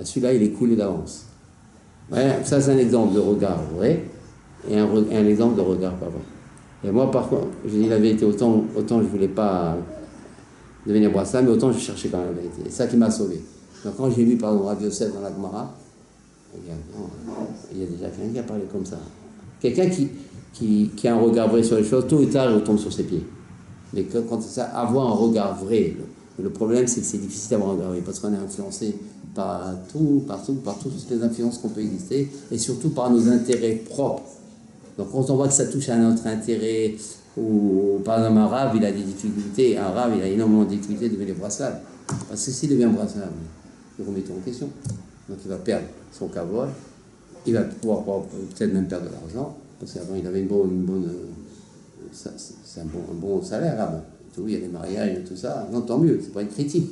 Celui-là, il est coulé d'avance. Ouais, ça, c'est un exemple de regard vrai et un exemple de regard pas vrai. Et moi, par contre, je dis la vérité, autant je ne voulais pas devenir brassard, mais autant je cherchais quand même la vérité. Et c'est ça qui m'a sauvé. Donc, quand j'ai vu, par exemple, Rav Yosef dans la Gemara, il y a déjà quelqu'un qui a parlé comme ça. Quelqu'un qui a un regard vrai sur les choses, tôt ou tard, il retombe sur ses pieds. Mais quand c'est ça, avoir un regard vrai, le problème, c'est que c'est difficile d'avoir un regard vrai, parce qu'on est influencé par toutes les influences qu'on peut exister, et surtout par nos intérêts propres. Donc quand on voit que ça touche à notre intérêt, ou par exemple un rave, il a des difficultés, un rave, il a énormément de difficultés de devenir brassable. Parce que s'il devient brassable, il remet tout en question. Donc il va perdre son kavod, il va pouvoir peut-être même perdre de l'argent, parce qu'avant il avait c'est un bon salaire, rave. Il y a des mariages et tout ça, non, tant mieux, c'est pas une critique.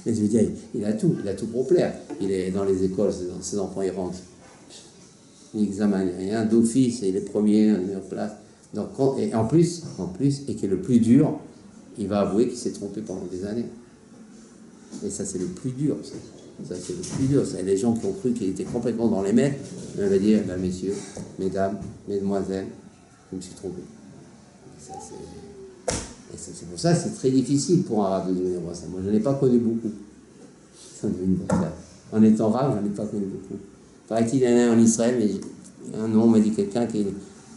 Mais je veux dire, il a tout pour plaire. Il est dans les écoles, ses enfants ils rentrent. Il n'examine rien, d'office, il est premier, en meilleure place. Donc, et en plus, et qui est le plus dur, il va avouer qu'il s'est trompé pendant des années. Et ça, c'est le plus dur. Ça, c'est le plus dur. C'est les gens qui ont cru qu'il était complètement dans les mains. Il va dire, ben, messieurs, mesdames, mesdemoiselles, je me suis trompé. Et c'est pour ça que c'est très difficile pour un rave de devenir brassard. Moi, je n'en ai pas connu beaucoup. En étant rave, je n'en ai pas connu beaucoup. Paraît-il, il y en a un en Israël, mais un nom m'a dit quelqu'un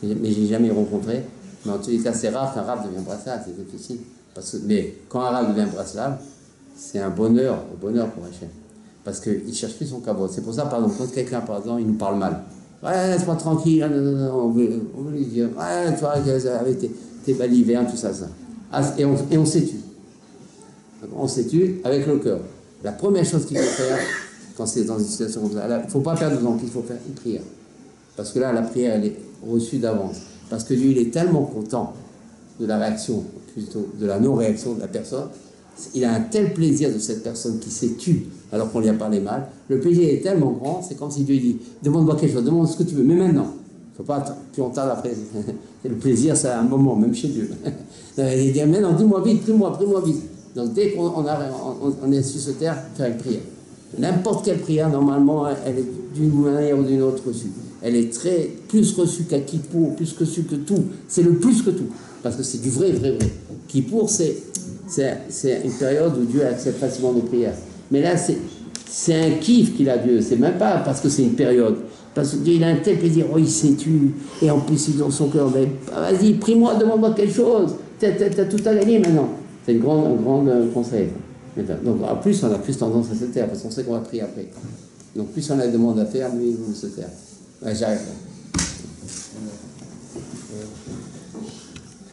mais j'ai jamais rencontré. Mais en tous les cas, c'est rare qu'un rave devienne brassard, c'est difficile. Mais quand un rave devient brassard, c'est un bonheur pour Hachem. Parce qu'il ne cherche plus son kavod. C'est pour ça, par exemple, quand quelqu'un, par exemple, il nous parle mal. Ouais, laisse-moi tranquille, on veut lui dire, ouais, toi, avec tes balivernes, tout ça. Et on s'étue. On s'étue avec le cœur. La première chose qu'il faut faire, quand c'est dans une situation comme ça, il ne faut pas perdre de temps, il faut faire une prière. Parce que là, la prière, elle est reçue d'avance. Parce que Dieu, il est tellement content de la réaction, plutôt de la non-réaction de la personne. Il a un tel plaisir de cette personne qui s'est tue alors qu'on lui a parlé mal. Le plaisir est tellement grand, c'est comme si Dieu dit, demande-moi quelque chose, demande ce que tu veux, mais maintenant. Il ne faut pas attendre, puis on tarde après. Le plaisir, c'est un moment, même chez Dieu. Il dit, maintenant, dis-moi vite, prie-moi vite. Donc dès qu'on est sur cette terre, faire une prière. N'importe quelle prière, normalement, elle est d'une manière ou d'une autre reçue. Elle est plus reçue qu'à Kippour, plus reçue que tout. C'est le plus que tout. Parce que c'est du vrai. Kippour, c'est une période où Dieu accepte facilement nos prières. Mais là, c'est un kiff qu'il a Dieu. C'est même pas parce que c'est une période. Parce que Dieu, il a un tel plaisir. Oh, il s'est tué. Et en plus, il est dans son cœur. Mais vas-y, prie-moi, demande-moi quelque chose. T'as tout à gagner maintenant. C'est un grand conseil. Donc, en plus, on a plus tendance à se taire. Parce qu'on sait qu'on va prier après. Donc, plus on a des demandes à faire, mieux il vaut se taire. Ouais, j'arrête.